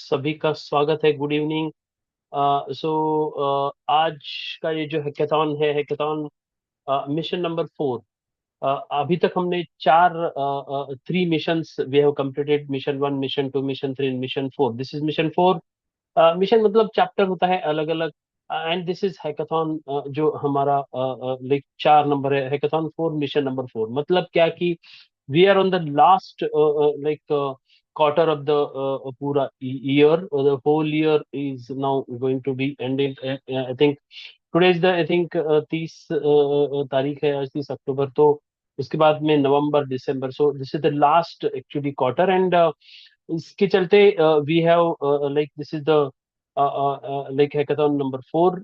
सभी का स्वागत है। Good evening. आज का ये जो हैकेथॉन है, हैकेथॉन मिशन नंबर 4। अभी तक हमने चार 3 missions we have completed. Mission 1, mission 2, mission 3, mission 4। This is mission 4। Mission मतलब चैप्टर होता है अलग अलग। एंड दिस इज हैकाथॉन, जो हमारा लाइक 4 नंबर है। हैकाथॉन 4, मिशन नंबर 4 मतलब क्या कि we are on the last like quarter of the पूरा year. The whole year is now going to be ending. I think today is the, I think 30 तारीख है आज, 30 अक्टूबर। तो उसके बाद में नवंबर, दिसंबर, so this is the last actually quarter. And इसके चलते we have like this is the like hackathon number 4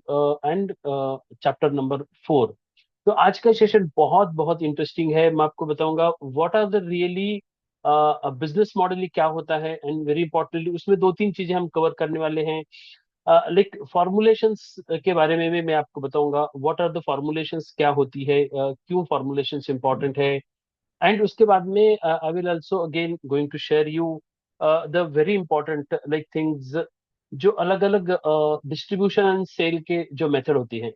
and chapter number 4। तो आज का सेशन बहुत बहुत इंटरेस्टिंग है। मैं आपको बताऊंगा what are the really business model क्या होता है। एंड वेरी इंपॉर्टेंटली उसमें 2-3 चीजें हम कवर करने वाले हैं। लाइक फॉर्मुलेशंस के बारे में भी मैं आपको बताऊंगा। व्हाट आर द फॉर्मुलेशंस, क्या होती है, क्यों फॉर्मुलेशंस इंपॉर्टेंट है। एंड उसके बाद में I will also again going to share you the very important like things, जो अलग अलग डिस्ट्रीब्यूशन एंड सेल के जो मेथड होती हैं।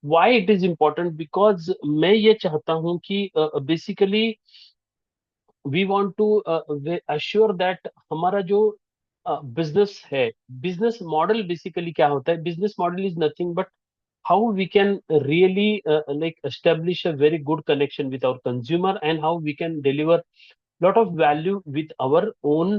Why it is important, because मैं ये चाहता हूं कि basically we want to assure that हमारा जो बिजनेस है, बिजनेस मॉडल बेसिकली क्या होता है। Business model is nothing but how we can really like establish a very good connection with our consumer, and how we can deliver lot of value with our own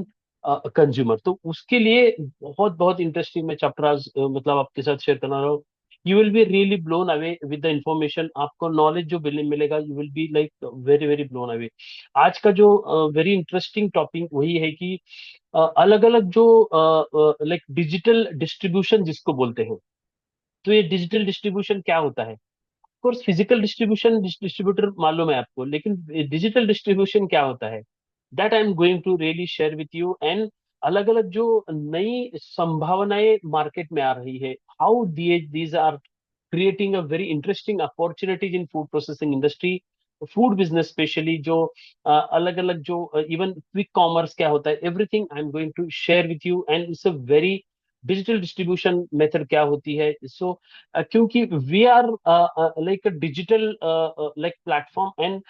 consumer। तो उसके लिए बहुत बहुत interesting मैं chapter आज मतलब आपके साथ शेयर करना रहा हूँ। You will be really blown away with the information. आपको नॉलेज जो मिलेगा, you will be like very very blown away. आज का जो वेरी इंटरेस्टिंग टॉपिक वही है कि अलग अलग जो लाइक डिजिटल डिस्ट्रीब्यूशन जिसको बोलते हैं। तो ये डिजिटल डिस्ट्रीब्यूशन क्या होता है। कोर्स फिजिकल डिस्ट्रीब्यूशन डिस्ट्रीब्यूटर मालूम है आपको, लेकिन डिजिटल डिस्ट्रीब्यूशन क्या होता है, that I am going to really share with you. And अलग अलग जो नई संभावनाएं मार्केट में आ रही है, how these are creating a very interesting opportunities in food processing industry, food business specially. जो अलग अलग जो इवन क्विक कॉमर्स क्या होता है, everything I am going to share with you. And it's a very digital distribution method क्या होती है। सो क्योंकि we are like a digital like platform, and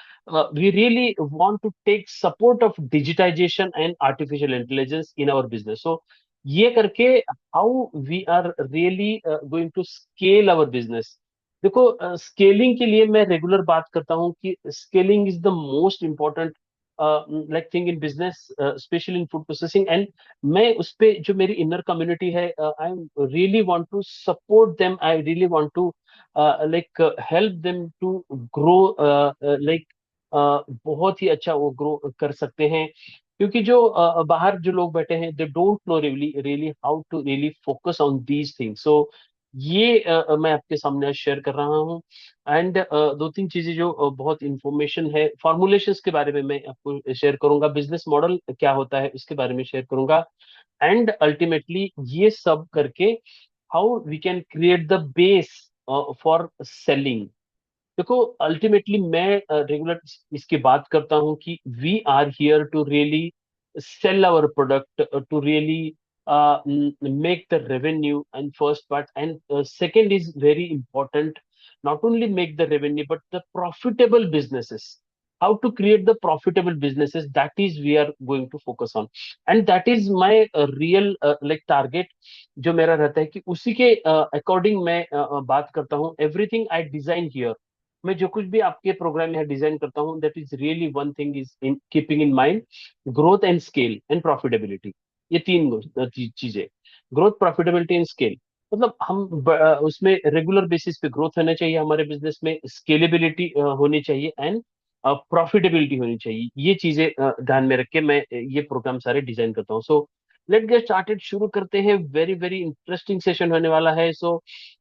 we really want to take support of digitization and artificial intelligence in our business। so ये करके how we are really going to scale our business। देखो, scaling के लिए मैं regular बात करता हूँ कि scaling is the most important like thing in business, specially in food processing. And मैं उस पे जो मेरी इनर कम्युनिटी है, I really want to support them, I really want to like help them to grow like बहुत ही अच्छा वो ग्रो कर सकते हैं। क्योंकि जो बाहर जो लोग बैठे हैं, they don't know really really how to really focus on these things. So ये मैं आपके सामने आज शेयर कर रहा हूँ। एंड 2-3 चीजें जो बहुत इंफॉर्मेशन है, फॉर्मुलेशंस के बारे में मैं आपको शेयर करूंगा। बिजनेस मॉडल क्या होता है उसके बारे में शेयर करूंगा। एंड अल्टीमेटली ये सब करके how we can create the base for selling. देखो, अल्टीमेटली मैं रेगुलर इसकी बात करता हूँ कि we are here to really sell our product, to really make the revenue and first part, and second is very important, not only make the revenue but the profitable businesses, how to create the profitable businesses, that is we are going to focus on। and that is my real like target, जो मेरा रहता है कि उसी के according मैं बात करता हूँ। एवरीथिंग आई डिजाइन हियर, मैं जो कुछ भी आपके प्रोग्राम में डिजाइन करता हूँ, that is really one thing is in keeping in mind growth and scale and profitability. ये तीन चीजें, ग्रोथ, प्रॉफिटेबिलिटी एंड स्केल। मतलब हम उसमें रेगुलर बेसिस पे ग्रोथ होना चाहिए हमारे बिजनेस में, स्केलेबिलिटी होनी चाहिए, एंड प्रॉफिटेबिलिटी होनी चाहिए। ये चीजें ध्यान में रख के मैं ये प्रोग्राम सारे डिजाइन करता हूँ। सो लेट गेट स्टार्टेड, शुरू करते हैं। वेरी वेरी इंटरेस्टिंग सेशन होने वाला है। सो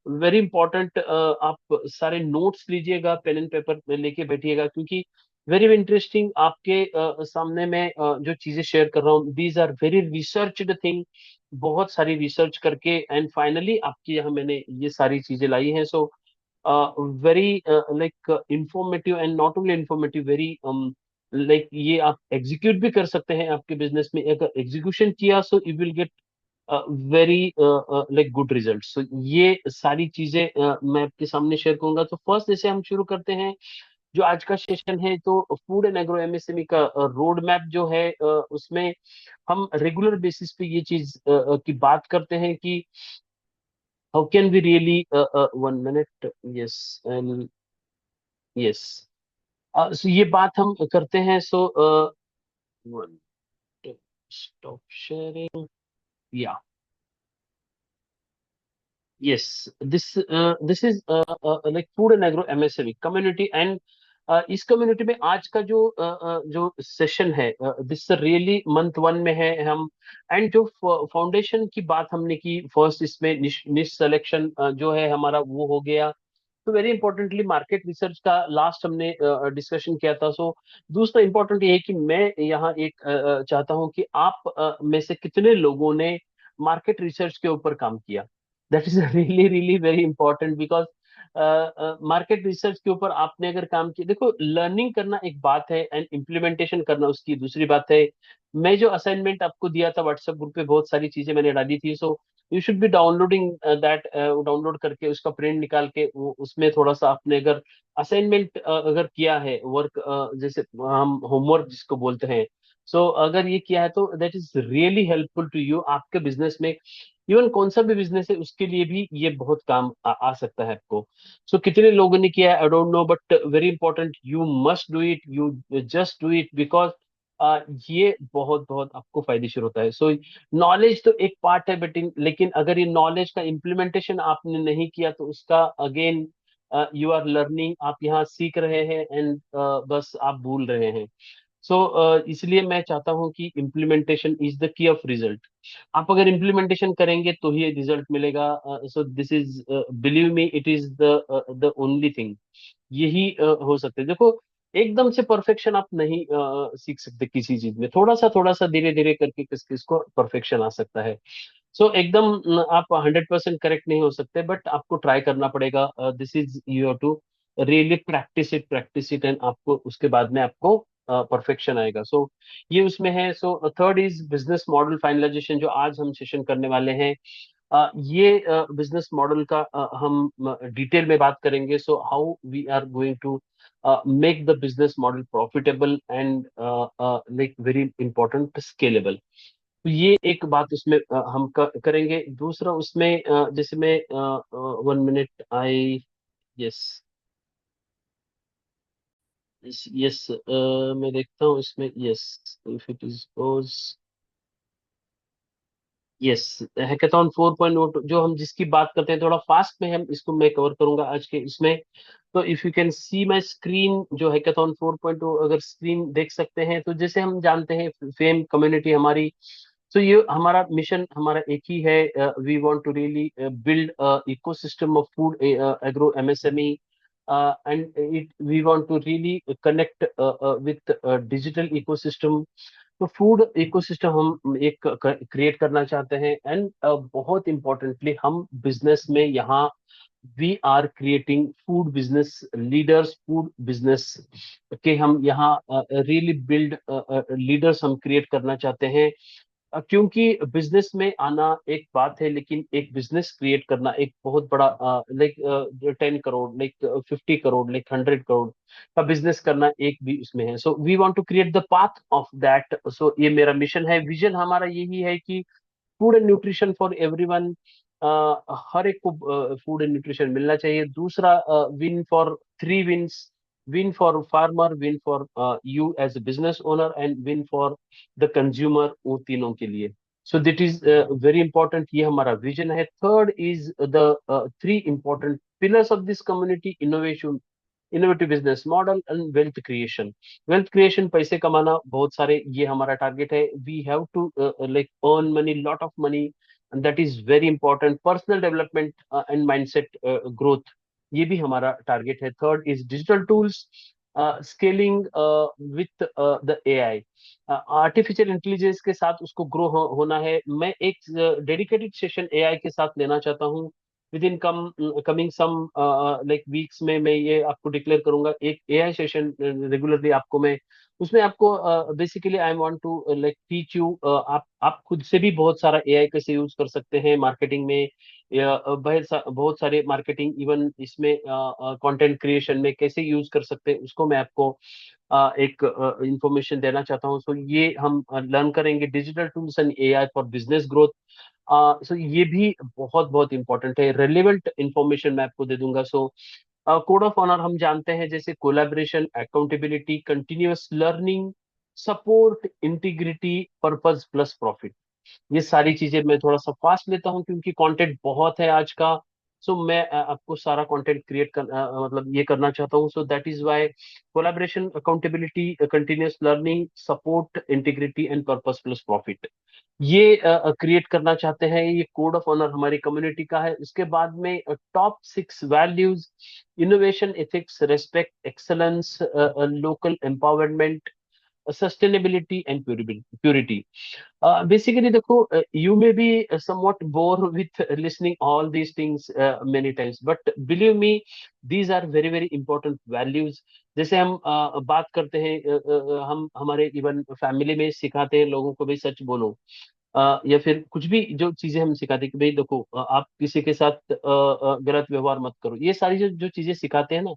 वेरी इंपॉर्टेंट, आप सारे नोट्स लीजिएगा, पेन एंड पेपर में लेके बैठिएगा, क्योंकि वेरी इंटरेस्टिंग आपके सामने मैं जो चीजें शेयर कर रहा हूँ, these are very researched thing. बहुत सारी रिसर्च करके एंड फाइनली आपके यहाँ मैंने ये सारी चीजें लाई हैं। So very like informative, and not only informative, very like ये आप एग्जीक्यूट भी कर सकते हैं आपके बिजनेस में। अगर एग्जीक्यूशन किया, so you will get very like good result. So ये सारी चीजें मैं आपके सामने शेयर करूंगा। तो फर्स्ट जैसे हम शुरू करते हैं जो आज का सेशन है, तो फूड एंड एग्रो एमएसएमई का रोड मैप जो है, उसमें हम रेगुलर बेसिस पे ये चीज की बात करते हैं कि how can we really, 1 minute, yes, yes, so ये बात हम करते हैं। So stop sharing, yeah, yes, this is like food and agro MSME community, and इस कम्युनिटी में आज का जो सेशन है, दिस रियली मंथ वन में है हम। एंड जो फाउंडेशन की बात हमने की फर्स्ट, इसमें निश सिलेक्शन जो है हमारा वो हो गया। तो वेरी इंपॉर्टेंटली मार्केट रिसर्च का लास्ट हमने डिस्कशन किया था। सो दूसरा इंपॉर्टेंट ये है कि मैं यहाँ एक चाहता हूँ कि आप में से कितने लोगों ने मार्केट रिसर्च के ऊपर काम किया। That is really really very important, because market research के ऊपर आपने अगर काम किया, देखो लर्निंग करना एक बात है एंड इम्प्लीमेंटेशन करना उसकी दूसरी बात है। मैं जो असाइनमेंट आपको दिया था व्हाट्सएप ग्रुप पे, बहुत सारी चीजें मैंने डाली थी। So you should be downloading that, download करके उसका प्रिंट निकाल के उसमें थोड़ा सा आपने अगर असाइनमेंट अगर किया है, वर्क जैसे हम होमवर्क जिसको बोलते हैं, सो अगर ये किया है तो that is really helpful to you आपके बिजनेस में। इवन कौन सा भी बिजनेस है उसके लिए भी ये बहुत काम आ सकता है आपको। सो कितने लोगों ने किया है आई don't no, but very important, you must do it, you just do it, because ये बहुत बहुत आपको फायदेशीर होता है। सो नॉलेज तो एक पार्ट है, बट लेकिन अगर ये नॉलेज का इम्प्लीमेंटेशन आपने नहीं किया तो उसका अगेन यू आर लर्निंग, आप यहाँ सीख रहे हैं एंड बस आप भूल रहे हैं। सो इसलिए मैं चाहता हूँ कि implementation is the key of result. आप अगर इम्प्लीमेंटेशन करेंगे तो ही रिजल्ट मिलेगा। सो this is, believe me, it is the only thing. यही हो सकते हैं। देखो एकदम से परफेक्शन आप नहीं सीख सकते किसी चीज में, थोड़ा सा धीरे धीरे करके किस किस को परफेक्शन आ सकता है। सो एकदम आप 100% करेक्ट नहीं हो सकते, बट आपको ट्राई करना पड़ेगा। This is you have to really practice it and आपको उसके बाद में आपको परफेक्शन आएगा। सो ये उसमें है। So third is business model finalisation, जो आज हम सेशन करने वाले हैं। ये बिजनेस मॉडल का हम डिटेल में बात करेंगे। So how we are going to make the business model profitable and like very important scalable. तो ये एक बात उसमें हम करेंगे। दूसरा उसमें जैसे मैं 1 मिनट, आई, यस, यस, मैं देखता हूँ इसमें, yes, if it is yes, hackathon 4.0 जो हम जिसकी बात करते हैं, थोड़ा फास्ट में हम इसको मैं कवर करूंगा आज के इसमें। तो if you can see my screen, जो हैकाथॉन 4.0 अगर स्क्रीन देख सकते हैं, तो जैसे हम जानते हैं फेम कम्युनिटी हमारी। तो ये हमारा मिशन हमारा एक ही है, we want to really build ecosystem of food agro MSME, and it we want to really connect with digital ecosystem. तो फूड इकोसिस्टम हम एक क्रिएट करना चाहते हैं। एंड बहुत इंपॉर्टेंटली हम बिजनेस में यहाँ we are creating food business leaders, food business के हम यहाँ रियली बिल्ड लीडर्स हम क्रिएट करना चाहते हैं। क्योंकि बिजनेस में आना एक बात है, लेकिन एक बिजनेस क्रिएट करना एक बहुत बड़ा, like 10 crore, like 50 crore, like 100 crore का बिजनेस करना एक भी उसमें है। So we want to create the path of that. So ये मेरा मिशन है, विजन हमारा यही है कि food and nutrition for everyone, हर एक को फूड एंड न्यूट्रिशन मिलना चाहिए। दूसरा, win for 3 wins, win for farmer, win for you as a business owner, and win for the consumer, वो तीनों के लिए। So that is very important, ये हमारा विजन है। Third is the 3 important pillars of this community: innovation, innovative business model and wealth creation. Wealth creation, पैसे कमाना बहुत सारे, ये हमारा टारगेट है। We have to like earn money, lot of money, and that is very important. Personal development and mindset growth, ये भी हमारा टारगेट है। Third is digital tools, scaling with the AI, artificial intelligence के साथ उसको grow होना है। मैं एक डेडिकेटेड सेशन एआई के साथ लेना चाहता हूँ। Within coming some like weeks में मैं ये आपको डिक्लेयर करूंगा, एक एआई सेशन रेगुलरली आपको मैं उसमें आपको basically I want to like teach you, आप खुद से भी बहुत सारा एआई कैसे यूज कर सकते हैं मार्केटिंग में, या बहुत सारे मार्केटिंग इवन इसमें कंटेंट क्रिएशन में कैसे यूज कर सकते हैं, उसको मैं आपको एक इंफॉर्मेशन देना चाहता हूँ। सो ये हम लर्न करेंगे digital tools and AI for business growth. So ये भी बहुत बहुत इंपॉर्टेंट है, रेलिवेंट इंफॉर्मेशन मैं आपको दे दूंगा। सो कोड ऑफ ऑनर हम जानते हैं जैसे collaboration, accountability, continuous learning, support, integrity, purpose plus profit. ये सारी चीजें मैं थोड़ा सा फास्ट लेता हूँ क्योंकि कंटेंट बहुत है आज का। सो मैं आपको सारा कंटेंट क्रिएट कर मतलब ये करना चाहता हूँ। So that is why collaboration, accountability, continuous learning, support, integrity and purpose plus profit, ये क्रिएट करना चाहते हैं। ये कोड ऑफ ऑनर हमारी कम्युनिटी का है। उसके बाद में top 6 values: innovation, ethics, respect, excellence, local empowerment, sustainability and purity. Basically, देखो, you may be somewhat bored with listening all these things many times, but believe me, these are very very important values. जैसे हम बात करते हैं, हम हमारे even family में सिखाते हैं लोगों को, भाई सच बोलो, या फिर कुछ भी जो चीजें हम सिखाते हैं कि भाई देखो, आप किसी के साथ गलत व्यवहार मत करो, ये सारी जो जो चीजें सिखाते हैं ना,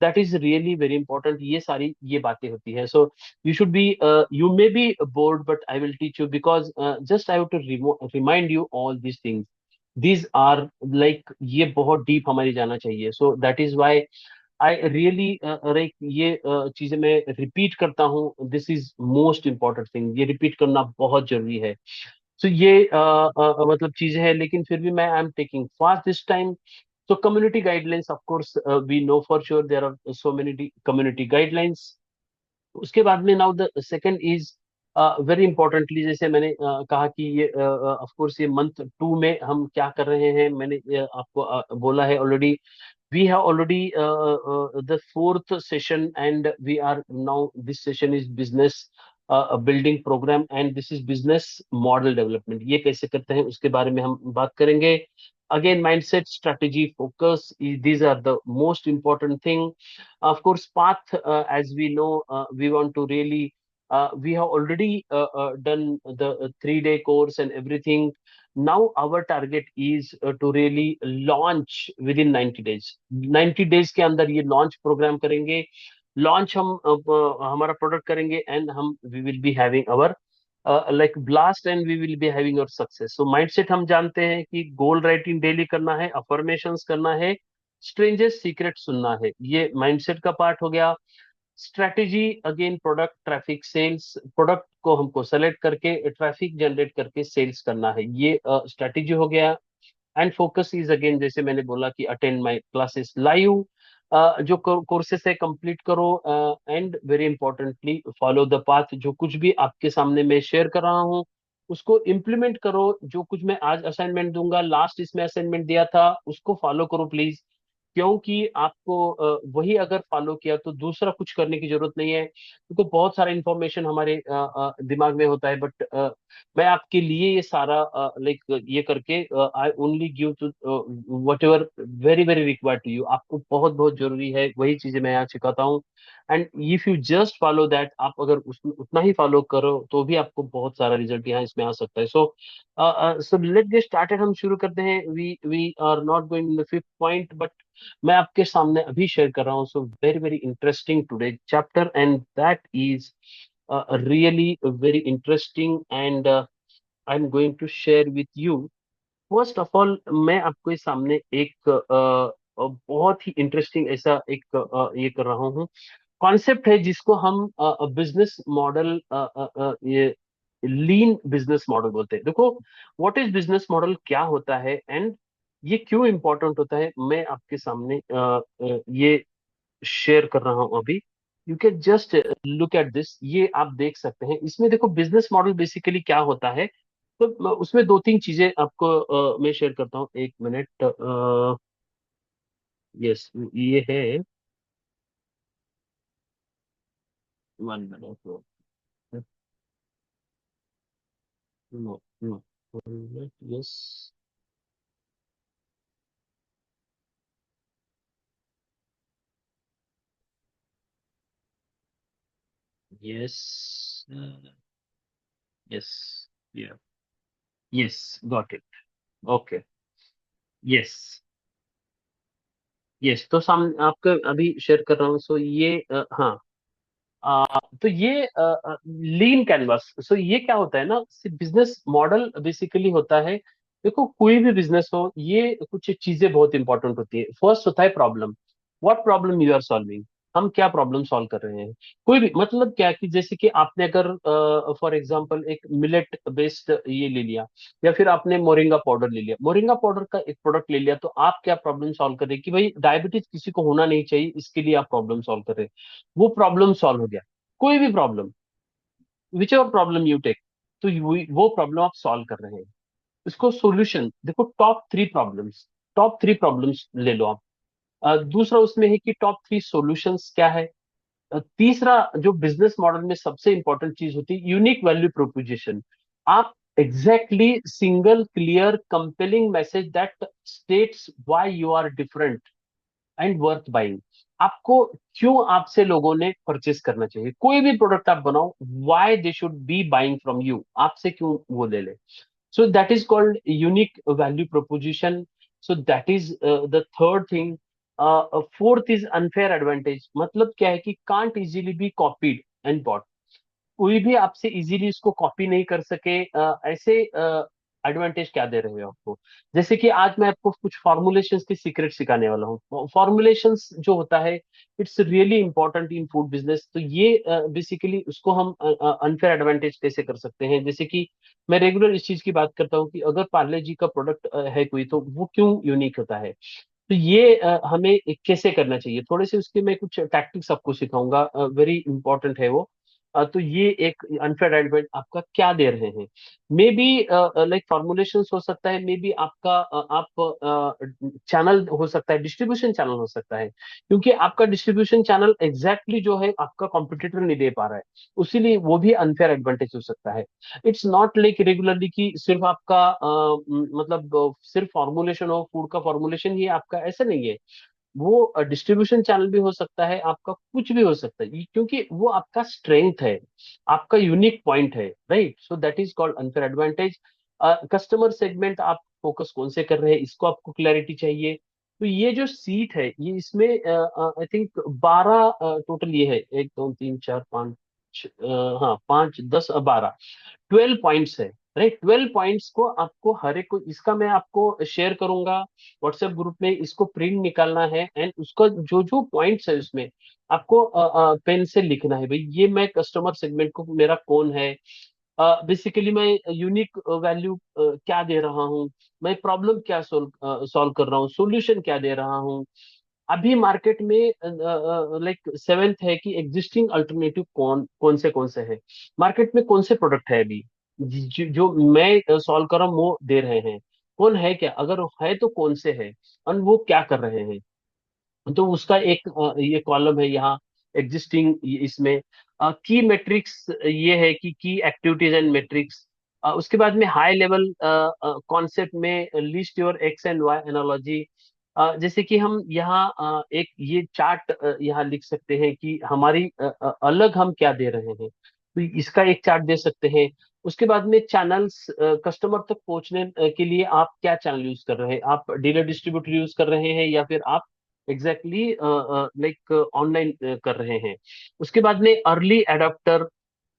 that is really very important. ये सारी ये बातें होती है। सो you should be you may be bored, but I will teach you because just I have to remind you all these things. These are like, ये बहुत डीप हमारी जाना चाहिए। So that is why I really like ये चीजें मैं repeat करता हूँ। This is most important thing, ये रिपीट करना बहुत जरूरी है। तो ये मतलब चीजें हैं, लेकिन फिर भी मैं I am taking fast this time. So community guidelines, of course, we know for sure there are so many community guidelines. उसके बाद में now the second is very importantly, जैसे मैंने कहा कि ये ऑफ कोर्स ये मंथ 2 में हम क्या कर रहे हैं, मैंने आपको बोला है already. we have already the fourth session, and we are now, this session is business building program, and this is business model development, ये कैसे करते हैं उसके बारे में हम बात करेंगे। again, mindset, strategy, focus, these are the most important thing. Of course, path, as we know, we want to really we have already done the 3-day course and everything. Now our target is to really launch within 90 days। 90 days के अंदर ये launch program करेंगे। launch हम हमारा product करेंगे, and हम we will be having our like blast, and we will be having our success। so mindset हम जानते हैं कि goal writing daily करना है, affirmations करना है, strangers secret सुनना है, ये mindset का पार्ट हो गया। Strategy, again product, traffic, sales, product को हमको सेलेक्ट करके ट्रैफिक जनरेट करके सेल्स करना है, ये स्ट्रेटेजी हो गया। एंड फोकस इज अगेन, जैसे मैंने बोला कि अटेंड माय क्लासेस लाइव, जो कोर्सेस है कंप्लीट करो, and very importantly follow the path. जो कुछ भी आपके सामने मैं शेयर कर रहा हूँ उसको इम्प्लीमेंट करो। जो कुछ मैं आज असाइनमेंट दूंगा, लास्ट इसमें असाइनमेंट दिया था, उसको फॉलो करो प्लीज। क्योंकि आपको वही अगर फॉलो किया तो दूसरा कुछ करने की जरूरत नहीं है, क्योंकि बहुत सारा इंफॉर्मेशन हमारे दिमाग में होता है, बट मैं आपके लिए ये सारा लाइक ये करके I only give to whatever very very required to you. आपको बहुत बहुत जरूरी है वही चीजें मैं यहाँ सिखाता हूँ। And if you just follow that, आप अगर उतना ही फॉलो करो तो भी आपको बहुत सारा रिजल्ट यहाँ इसमें आ सकता है। सो लेट गेट स्टार्टेड, हम शुरू करते हैं। We are not going in the fifth point, but मैं आपके सामने अभी शेयर कर रहा हूँ। So very very interesting today chapter, and that is really very interesting, and I am going to share with you. First of all, मैं आपके सामने एक बहुत ही इंटरेस्टिंग ऐसा एक ये कर रहा हूँ, कॉन्सेप्ट है जिसको हम बिजनेस मॉडल, ये लीन बिजनेस मॉडल बोलते हैं। देखो, व्हाट इज बिजनेस मॉडल, क्या होता है, एंड ये क्यों इंपॉर्टेंट होता है, मैं आपके सामने ये शेयर कर रहा हूं अभी। You can just look at this, ये आप देख सकते हैं इसमें। देखो, बिजनेस मॉडल बेसिकली क्या होता है, तो उसमें दो तीन चीजें आपको मैं शेयर करता हूँ। एक मिनट, यस, ये है, 1 minute, no no, yes, yes, yes, yeah, yes, got it, okay, yes, yes. तो सामने आपको अभी शेयर कर रहा हूँ। सो ये हाँ, तो ये लीन कैनवास, सो ये क्या होता है ना, बिजनेस मॉडल बेसिकली होता है। देखो कोई भी बिजनेस हो, ये कुछ चीजें बहुत इंपॉर्टेंट होती है। फर्स्ट होता है problem, what problem you are solving, हम क्या प्रॉब्लम सॉल्व कर रहे हैं। कोई भी मतलब क्या कि जैसे कि आपने अगर फॉर एग्जांपल एक मिलेट बेस्ड ये ले लिया, या फिर आपने मोरिंगा पाउडर ले लिया, मोरिंगा पाउडर का एक प्रोडक्ट ले लिया, तो आप क्या प्रॉब्लम सॉल्व कर रहे हैं कि भाई डायबिटीज किसी को होना नहीं चाहिए, इसके लिए आप प्रॉब्लम सॉल्व कर रहे हैं। वो प्रॉब्लम सॉल्व हो गया। कोई भी problem, whichever problem you take, तो वो प्रॉब्लम आप सॉल्व कर रहे हैं। इसको सॉल्यूशन देखो, टॉप थ्री प्रॉब्लम्स ले लो आप। दूसरा उसमें है कि टॉप थ्री सॉल्यूशंस क्या है। तीसरा जो बिजनेस मॉडल में सबसे इंपॉर्टेंट चीज होती है, यूनिक वैल्यू प्रोपोजिशन। आप exactly single clear compelling message that states why you are different and worth buying. आपको क्यों आपसे लोगों ने परचेस करना चाहिए, कोई भी प्रोडक्ट आप बनाओ, why they should be buying from you, आपसे क्यों वो ले ले। So that is called unique value proposition. So that is the third thing. Fourth is unfair advantage, मतलब क्या है कि can't easily be copied and bought. कोई भी आपसे इजीली इसको कॉपी नहीं कर सके, ऐसे एडवांटेज क्या दे रहे हो आपको। जैसे कि आज मैं आपको कुछ फॉर्मुलेशंस की सीक्रेट सिखाने वाला हूँ। फॉर्मुलेशंस जो होता है, it's really important in food business. तो ये बेसिकली उसको हम अनफेयर एडवांटेज कैसे कर सकते हैं। जैसे कि मैं रेगुलर इस चीज की बात करता हूँ कि अगर पार्ले जी का प्रोडक्ट है कोई, तो वो क्यों यूनिक होता है। तो ये हमें कैसे करना चाहिए, थोड़े से उसके मैं कुछ टैक्टिक्स आपको सिखाऊंगा, वेरी इंपॉर्टेंट है वो। तो ये एक अनफेयर एडवांटेज आपका क्या दे रहे हैं। मे बी लाइक फॉर्मुलेशन हो सकता है, मे बी आपका आप चैनल हो सकता है, डिस्ट्रीब्यूशन चैनल हो सकता है, क्योंकि आपका डिस्ट्रीब्यूशन चैनल एग्जैक्टली जो है आपका कॉम्पिटिटर नहीं दे पा रहा है, उसीलिए वो भी अनफेयर एडवांटेज हो सकता है। इट्स नॉट लाइक रेगुलरली कि सिर्फ आपका मतलब सिर्फ फॉर्मुलेशन हो, फूड का फॉर्मुलेशन ही आपका, ऐसा नहीं है। वो डिस्ट्रीब्यूशन चैनल भी हो सकता है आपका, कुछ भी हो सकता है, क्योंकि वो आपका स्ट्रेंथ है, आपका यूनिक पॉइंट है, right. So that is called unfair advantage. Customer segment आप फोकस कौन से कर रहे हैं, इसको आपको क्लैरिटी चाहिए। तो ये जो सीट है, ये इसमें आई थिंक 12 टोटल ये है, 1 2 3 4 5, हाँ 5 10 12, 12 पॉइंट्स है, राइट। 12 पॉइंट्स को आपको हर एक को, इसका मैं आपको शेयर करूंगा व्हाट्सएप ग्रुप में, इसको प्रिंट निकालना है एंड उसका जो जो पॉइंट्स है उसमें आपको पेन से लिखना है। भाई ये मैं कस्टमर सेगमेंट को मेरा कौन है, बेसिकली मैं यूनिक वैल्यू क्या दे रहा हूँ, मैं प्रॉब्लम क्या सॉल्व सॉल्व कर रहा हूँ, सॉल्यूशन क्या दे रहा हूँ। अभी मार्केट में लाइक सेवेंथ है कि एग्जिस्टिंग अल्टरनेटिव कौन से है, मार्केट में कौन से प्रोडक्ट है अभी जो मैं सॉल्व कर रहा हूँ वो दे रहे हैं, कौन है क्या, अगर है तो कौन से है, और वो क्या कर रहे हैं। तो उसका एक ये कॉलम है यहाँ एग्जिस्टिंग, इसमें की मेट्रिक्स ये है कि की एक्टिविटीज एंड मेट्रिक्स। उसके बाद में हाई लेवल कॉन्सेप्ट में list your X and Y analogy. जैसे कि हम यहाँ एक ये चार्ट यहाँ लिख सकते हैं कि हमारी अलग हम क्या दे रहे हैं, तो इसका एक चार्ट दे सकते हैं। उसके बाद में चैनल्स, कस्टमर तक पहुंचने के लिए आप क्या चैनल यूज कर रहे हैं, आप डीलर डिस्ट्रीब्यूटर यूज कर रहे हैं या फिर आप एग्जैक्टली लाइक ऑनलाइन कर रहे हैं। उसके बाद में अर्ली एडाप्टर,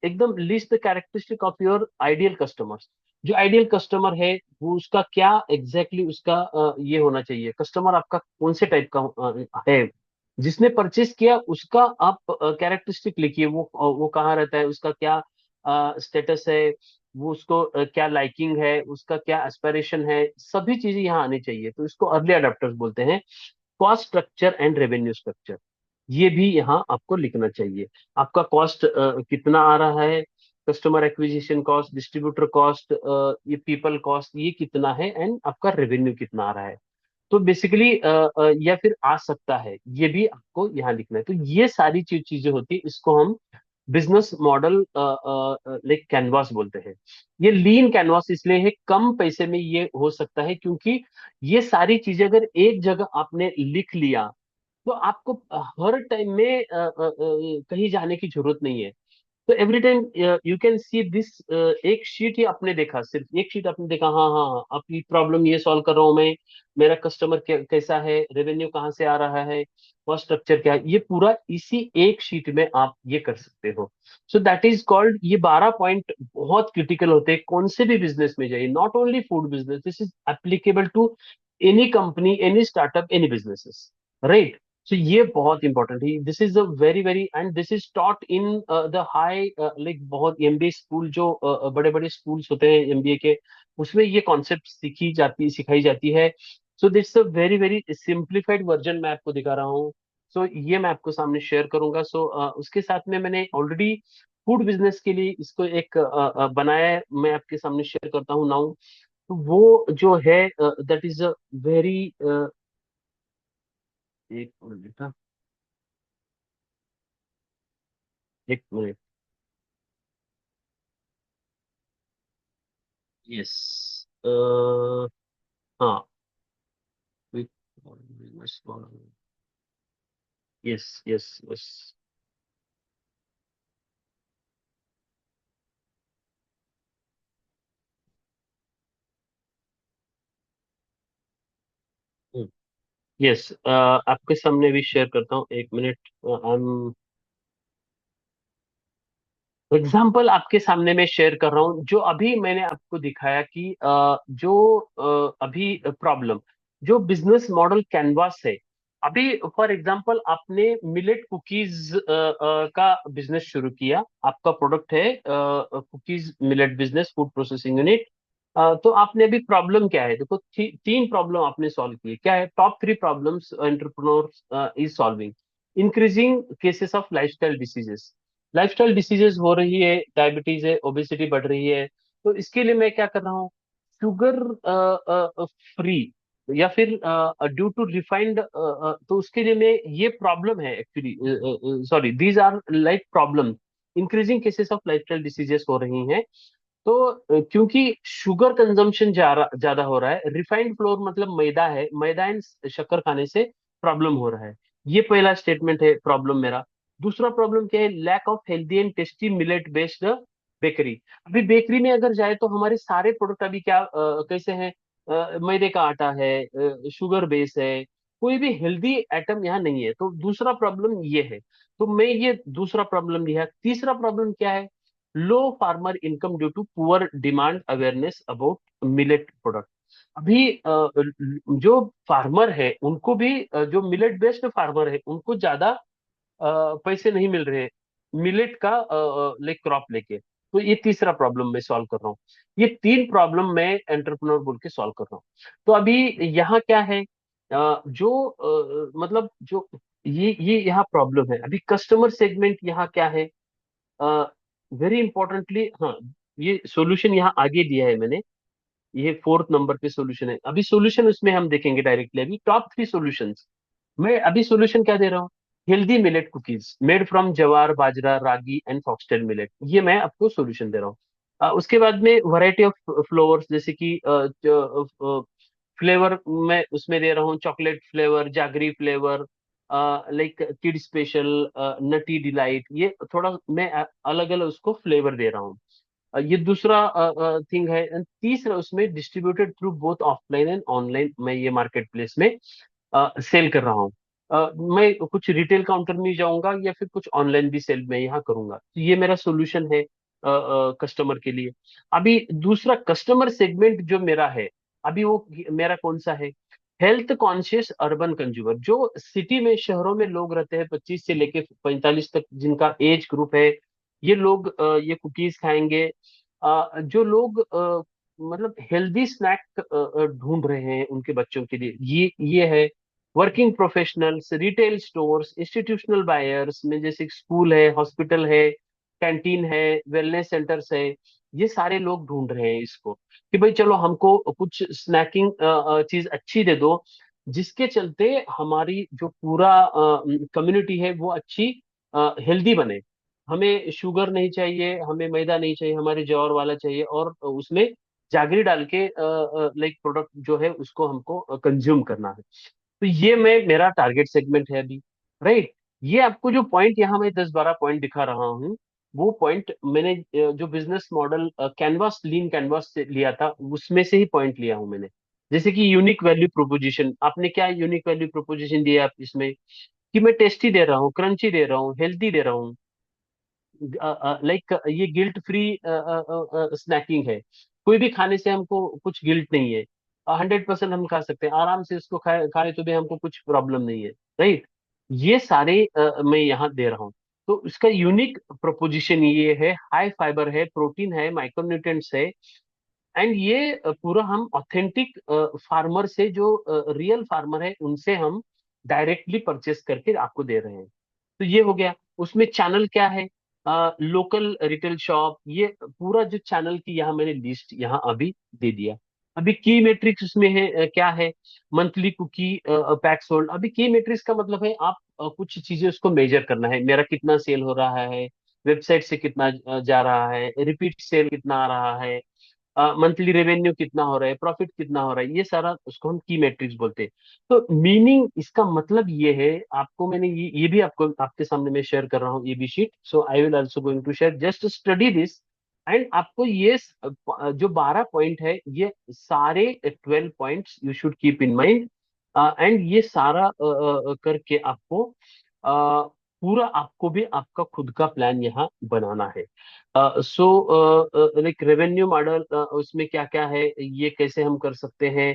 एकदम list the characteristic of your ideal customers. जो आइडियल कस्टमर है वो उसका क्या एग्जैक्टली उसका ये होना चाहिए, कस्टमर आपका कौन से टाइप का है, जिसने परचेस किया उसका आप कैरेक्टरिस्टिक लिखिए, वो कहाँ रहता है, उसका क्या स्टेटस है, वो उसको क्या लाइकिंग है, उसका क्या एस्पिरेशन है, सभी चीजें यहाँ आनी चाहिए। तो इसको अर्ली अडेप्टर्स बोलते हैं। Cost structure and revenue structure, ये भी यहाँ आपको लिखना चाहिए। आपका कॉस्ट कितना आ रहा है, customer acquisition cost, distributor cost, ये पीपल कॉस्ट ये कितना है, एंड आपका रेवेन्यू कितना आ रहा है। तो बेसिकली या फिर आ सकता है, ये भी आपको यहाँ लिखना है। तो ये सारी चीजें होती है, इसको हम बिजनेस मॉडल लाइक कैनवास बोलते हैं। ये लीन कैनवास इसलिए है, कम पैसे में ये हो सकता है, क्योंकि ये सारी चीजें अगर एक जगह आपने लिख लिया, तो आपको हर टाइम में कहीं जाने की जरूरत नहीं है। तो every time you can see this, एक शीट ही आपने देखा, सिर्फ एक शीट आपने देखा, हाँ हाँ हाँ, आपकी प्रॉब्लम ये सॉल्व कर रहा हूँ मैं, मेरा कस्टमर कैसा है, रेवेन्यू कहाँ से आ रहा है, कॉस्ट स्ट्रक्चर क्या है, ये पूरा इसी एक शीट में आप ये कर सकते हो। सो दैट इज कॉल्ड, ये 12 पॉइंट बहुत क्रिटिकल होते हैं, कौन से भी बिजनेस में जाइए, not only food business, this is applicable to any company, any startup, any businesses, right. So ये बहुत इंपॉर्टेंट है, this is a very very, and this is taught in the high, like बहुत MBA school, जो बड़े बड़े schools होते हैं MBA के, उसमें ये कॉन्सेप्ट सिखाई जाती है। So that's a very very simplified version मैं आपको दिखा रहा हूँ। सो ये मैं आपको सामने शेयर करूंगा। सो उसके साथ में मैंने ऑलरेडी फूड बिजनेस के लिए इसको एक बनाया है, मैं आपके सामने शेयर करता हूँ नाउ। तो वो जो है, दैट इज अ वेरी, एक मिनट, हाँ, एक मिनट। यस, हाँ, यस यस यस। यस, आपके सामने भी शेयर करता हूँ, एक मिनट। आई एम एग्जाम्पल आपके सामने मैं शेयर कर रहा हूँ, जो अभी मैंने आपको दिखाया कि जो अभी प्रॉब्लम, जो बिजनेस मॉडल कैनवास है, अभी फॉर एग्जांपल आपने मिलेट कुकीज का बिजनेस शुरू किया, आपका प्रोडक्ट है cookies millet business, food processing unit. तो आपने अभी प्रॉब्लम क्या है, देखो तीन प्रॉब्लम आपने सॉल्व की, क्या है top three problems entrepreneur is solving? Increasing cases of lifestyle diseases, lifestyle diseases हो रही है, डायबिटीज है, ओबेसिटी बढ़ रही है। तो इसके लिए मैं क्या कर रहा हूँ, शुगर फ्री, या फिर ड्यू टू रिफाइंड, तो उसके लिए मैं, ये प्रॉब्लम है actually, sorry, these are like problem, increasing cases of lifestyle diseases हो रही हैं। तो क्योंकि शुगर कंजम्पशन ज्यादा हो रहा है, रिफाइंड फ्लोर मतलब मैदा है, मैदा एंड शक्कर खाने से प्रॉब्लम हो रहा है। ये पहला स्टेटमेंट है प्रॉब्लम मेरा। दूसरा प्रॉब्लम क्या है, lack of healthy and tasty millet based bakery. अभी बेकरी में अगर जाए तो हमारे सारे प्रोडक्ट अभी क्या कैसे हैं, मैदे का आटा है, शुगर बेस है, कोई भी हेल्दी आइटम यहाँ नहीं है। तो दूसरा प्रॉब्लम ये है। तो मैं ये दूसरा प्रॉब्लम लिया। तीसरा प्रॉब्लम क्या है, low farmer income due to poor demand awareness about millet product. अभी जो फार्मर है उनको भी, जो मिलेट बेस्ड फार्मर है उनको ज्यादा पैसे नहीं मिल रहे मिलेट का लाइक क्रॉप लेके। तो ये तीसरा प्रॉब्लम मैं सॉल्व कर रहा हूँ। ये तीन प्रॉब्लम मैं एंटरप्रेन्योर बोल के सॉल्व कर रहा हूँ। तो अभी यहाँ क्या है, जो मतलब जो ये यहाँ प्रॉब्लम है, अभी कस्टमर सेगमेंट यहाँ क्या है, वेरी इंपॉर्टेंटली, हाँ, ये सॉल्यूशन यहाँ आगे दिया है मैंने, ये फोर्थ नंबर पे सॉल्यूशन है। अभी सॉल्यूशन उसमें हम देखेंगे डायरेक्टली, अभी टॉप थ्री सॉल्यूशंस। मैं अभी सॉल्यूशन क्या दे रहा हूँ, healthy millet cookies made from जवार, बाजरा, रागी एंड फॉक्सटेल मिलेट, ये मैं आपको सॉल्यूशन दे रहा हूँ। उसके बाद में वैरायटी ऑफ फ्लेवर्स, जैसे कि फ्लेवर मैं उसमें दे रहा हूँ, chocolate flavour, जागरी flavour, like kid special, नटी डिलाइट, ये थोड़ा मैं अलग अलग उसको फ्लेवर दे रहा हूँ। ये दूसरा थिंग है। And तीसरा उसमें distributed through both offline and online, मैं ये मार्केट प्लेस में सेल कर रहा हूँ। मैं कुछ रिटेल काउंटर में जाऊंगा या फिर कुछ ऑनलाइन भी सेल मैं यहाँ करूंगा। तो ये मेरा सोल्यूशन है कस्टमर के लिए। अभी दूसरा कस्टमर सेगमेंट जो मेरा है, अभी वो मेरा कौन सा है, हेल्थ कॉन्शियस अर्बन कंज्यूमर, जो सिटी में, शहरों में लोग रहते हैं 25 से लेके 45 तक, जिनका एज ग्रुप है, ये लोग ये कुकीज खाएंगे। जो लोग मतलब हेल्दी स्नैक ढूंढ रहे हैं उनके बच्चों के लिए, ये है। Working professionals, retail stores, institutional buyers में, जैसे स्कूल है, हॉस्पिटल है, कैंटीन है, वेलनेस सेंटर्स है, ये सारे लोग ढूंढ रहे हैं इसको, कि भाई चलो हमको कुछ स्नैकिंग चीज अच्छी दे दो, जिसके चलते हमारी जो पूरा कम्युनिटी है वो अच्छी हेल्दी बने। हमें शुगर नहीं चाहिए, हमें मैदा नहीं चाहिए, हमारे ज्वार वाला चाहिए, और उसमें जागरी डाल के लाइक प्रोडक्ट जो है उसको हमको कंज्यूम करना है। तो ये मैं, मेरा टारगेट सेगमेंट है अभी, राइट। ये आपको जो पॉइंट यहाँ मैं 10-12 पॉइंट दिखा रहा हूँ, वो पॉइंट मैंने जो बिजनेस मॉडल कैनवास, लीन कैनवास से लिया था, उसमें से ही पॉइंट लिया हूं मैंने। जैसे कि यूनिक वैल्यू प्रोपोजिशन, आपने क्या यूनिक वैल्यू प्रोपोजिशन दिया आप इसमें, कि मैं टेस्टी दे रहा हूँ, क्रंची दे रहा हूँ, हेल्दी दे रहा हूँ, लाइक ये गिल्ट फ्री स्नैकिंग है। कोई भी खाने से हमको कुछ गिल्ट नहीं है, 100% हम खा सकते हैं आराम से, इसको खाए तो भी हमको कुछ प्रॉब्लम नहीं है, राइट। ये सारे मैं यहाँ दे रहा हूँ। तो इसका यूनिक प्रोपोजिशन ये है, हाई फाइबर है, प्रोटीन है, माइक्रोन्यूट्रिएंट्स है, एंड ये पूरा हम ऑथेंटिक फार्मर से, जो रियल फार्मर है उनसे हम डायरेक्टली परचेस करके आपको दे रहे हैं। तो ये हो गया। उसमें चैनल क्या है, लोकल रिटेल शॉप, ये पूरा जो चैनल की यहाँ मैंने लिस्ट यहाँ अभी दे दिया। अभी की मैट्रिक्स उसमें है, क्या है, मंथली कुकी पैक सोल्ड। अभी की मैट्रिक्स का मतलब है आप कुछ चीजें उसको मेजर करना है, मेरा कितना सेल हो रहा है, वेबसाइट से कितना जा रहा है, रिपीट सेल कितना आ रहा है, मंथली रेवेन्यू कितना हो रहा है, प्रॉफिट कितना हो रहा है, ये सारा उसको हम की मैट्रिक्स बोलते हैं। तो मीनिंग इसका मतलब ये है, आपको मैंने ये भी आपको आपके सामने मैं शेयर कर रहा हूँ ये भी sheet, so I will also going to share, just study this. And आपको ये जो 12 पॉइंट है, ये सारे 12 points you should keep in mind. And ये सारा करके आपको पूरा आपको भी आपका खुद का प्लान यहाँ बनाना है। सो लाइक रेवेन्यू मॉडल, उसमें क्या क्या है, ये कैसे हम कर सकते हैं,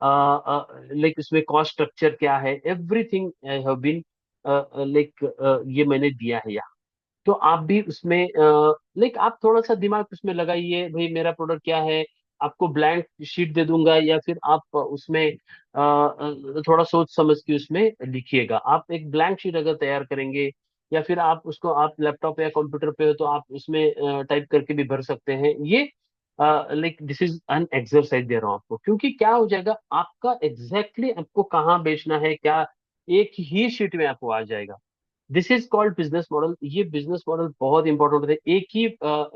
लाइक उसमें कॉस्ट स्ट्रक्चर क्या है, everything I have been like ये मैंने दिया है यहाँ। तो आप भी उसमें लाइक आप थोड़ा सा दिमाग उसमें लगाइए, भाई मेरा प्रोडक्ट क्या है। आपको ब्लैंक शीट दे दूंगा, या फिर आप उसमें थोड़ा सोच समझ के उसमें लिखिएगा। आप एक ब्लैंक शीट अगर तैयार करेंगे, या फिर आप उसको आप लैपटॉप या कंप्यूटर पे हो तो आप उसमें टाइप करके भी भर सकते हैं। ये like this is an exercise दे रहा हूँ आपको, क्योंकि क्या हो जाएगा आपका एग्जैक्टली आपको कहाँ बेचना है क्या, एक ही शीट में आपको आ जाएगा। This is called business model. ये बिजनेस मॉडल बहुत इंपॉर्टेंट होता है, एक ही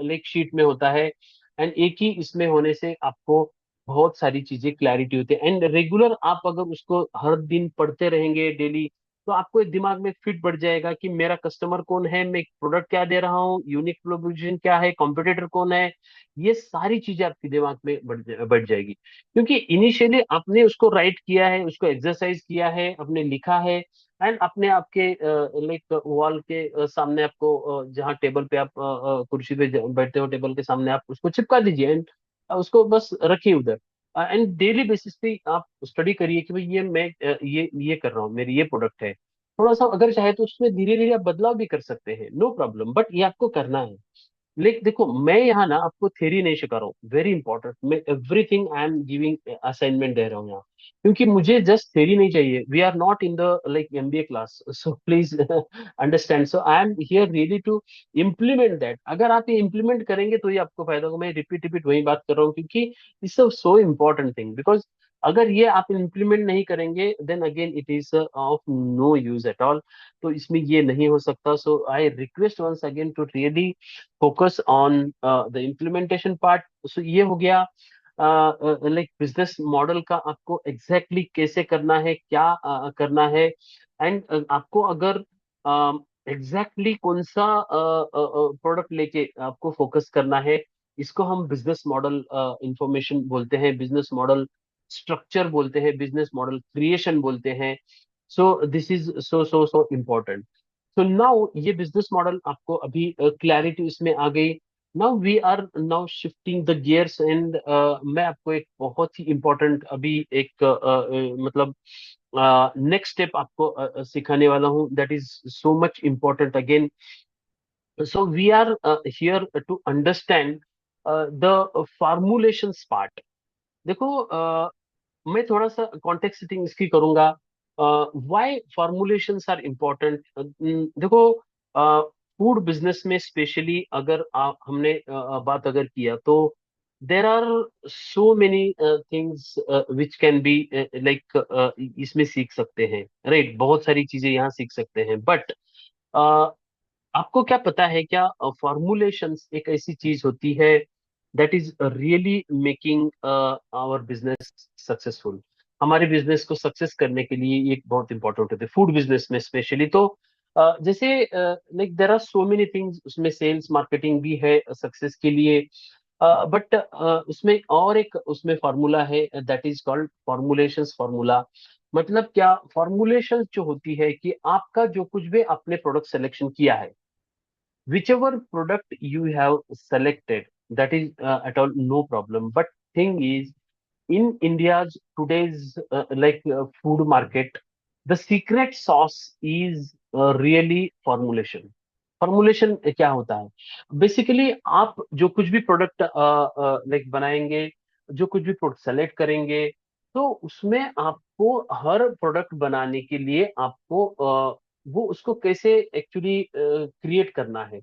लाइक शीट में होता है, एंड एक ही इसमें होने से आपको बहुत सारी चीजें क्लैरिटी होती है। एंड रेगुलर आप अगर उसको हर दिन पढ़ते रहेंगे डेली, तो आपको एक दिमाग में फिट बढ़ जाएगा कि मेरा कस्टमर कौन है, मैं प्रोडक्ट क्या दे रहा हूँ, यूनिक प्रोपोजिशन क्या है, कॉम्पिटिटर कौन है। ये सारी चीजें आपके दिमाग में बढ़ जाएगी, क्योंकि इनिशियली आपने उसको राइट किया है, उसको एक्सरसाइज किया है, आपने लिखा है, एंड अपने आपके लाइक वॉल के सामने आपको जहाँ टेबल पे आप कुर्सी पे बैठते हो, टेबल के सामने आप उसको चिपका दीजिए, एंड उसको बस रखिए उधर। एंड डेली बेसिस पे आप स्टडी करिए कि भाई ये मैं ये कर रहा हूँ, मेरी ये प्रोडक्ट है। थोड़ा सा अगर चाहे तो उसमें धीरे धीरे आप बदलाव भी कर सकते हैं, नो प्रॉब्लम, बट ये आपको करना है। लेकिन देखो मैं यहाँ ना आपको थ्योरी नहीं सिखा रहा हूँ, वेरी इंपॉर्टेंट, मैं everything I am giving assignment दे रहा हूँ यहाँ, क्योंकि मुझे जस्ट थ्योरी नहीं चाहिए। We are not in the like MBA class, so please understand. So I am here really to implement that. अगर आप ये इम्प्लीमेंट करेंगे तो ये आपको फायदा होगा। मैं रिपीट रिपीट वही बात कर रहा हूँ, क्योंकि it's a so important thing, because अगर ये आप इम्प्लीमेंट नहीं करेंगे then again it is of no use at all. तो इसमें ये नहीं हो सकता। So I request once again to really focus on the implementation part. So ये हो गया लाइक बिजनेस मॉडल का, आपको एग्जैक्टली exactly कैसे करना है, क्या करना है। एंड आपको अगर एग्जैक्टली कौन सा प्रोडक्ट लेके आपको फोकस करना है, इसको हम बिजनेस मॉडल इंफॉर्मेशन बोलते हैं, बिजनेस मॉडल स्ट्रक्चर बोलते हैं, बिजनेस मॉडल क्रिएशन बोलते हैं। So this is so so so important. तो नाउ ये बिजनेस मॉडल आपको अभी क्लैरिटी इसमें आ गई। Now we are now shifting the gears, and मैं आपको एक बहुत ही इंपॉर्टेंट अभी एक मतलब नेक्स्ट स्टेप आपको सिखाने वाला हूँ, that is so much important again. So we are here to understand the formulations part. देखो मैं थोड़ा सा कॉन्टेक्स्ट सेटिंग इसकी करूंगा, व्हाई फॉर्मुलेशंस आर इम्पोर्टेंट। देखो फूड बिजनेस में स्पेशली अगर हमने बात अगर किया, तो there are so many things which can be like इसमें सीख सकते हैं, राइट। बहुत सारी चीजें यहाँ सीख सकते हैं, बट आपको क्या पता है क्या, फॉर्मुलेशंस एक ऐसी चीज होती है that is really making our business successful. हमारे बिजनेस को सक्सेस करने के लिए ये एक बहुत इंपॉर्टेंट होते हैं, फूड बिजनेस में स्पेशली। तो जैसे like there are so many things, उसमें सेल्स मार्केटिंग भी है सक्सेस के लिए, बट उसमें और एक उसमें फॉर्मूला है, that is called formulations formula. मतलब क्या, फॉर्मुलेशन जो होती है कि आपका जो कुछ भी आपने प्रोडक्ट सिलेक्शन किया है, whichever product you have selected, that is at all no problem. But thing is, in India's today's food market, the secret sauce is really formulation. Formulation क्या होता है? बेसिकली आप जो कुछ भी प्रोडक्ट लाइक बनाएंगे, जो कुछ भी प्रोडक्ट सेलेक्ट करेंगे, तो उसमें आपको हर प्रोडक्ट बनाने के लिए आपको वो उसको कैसे एक्चुअली क्रिएट करना है।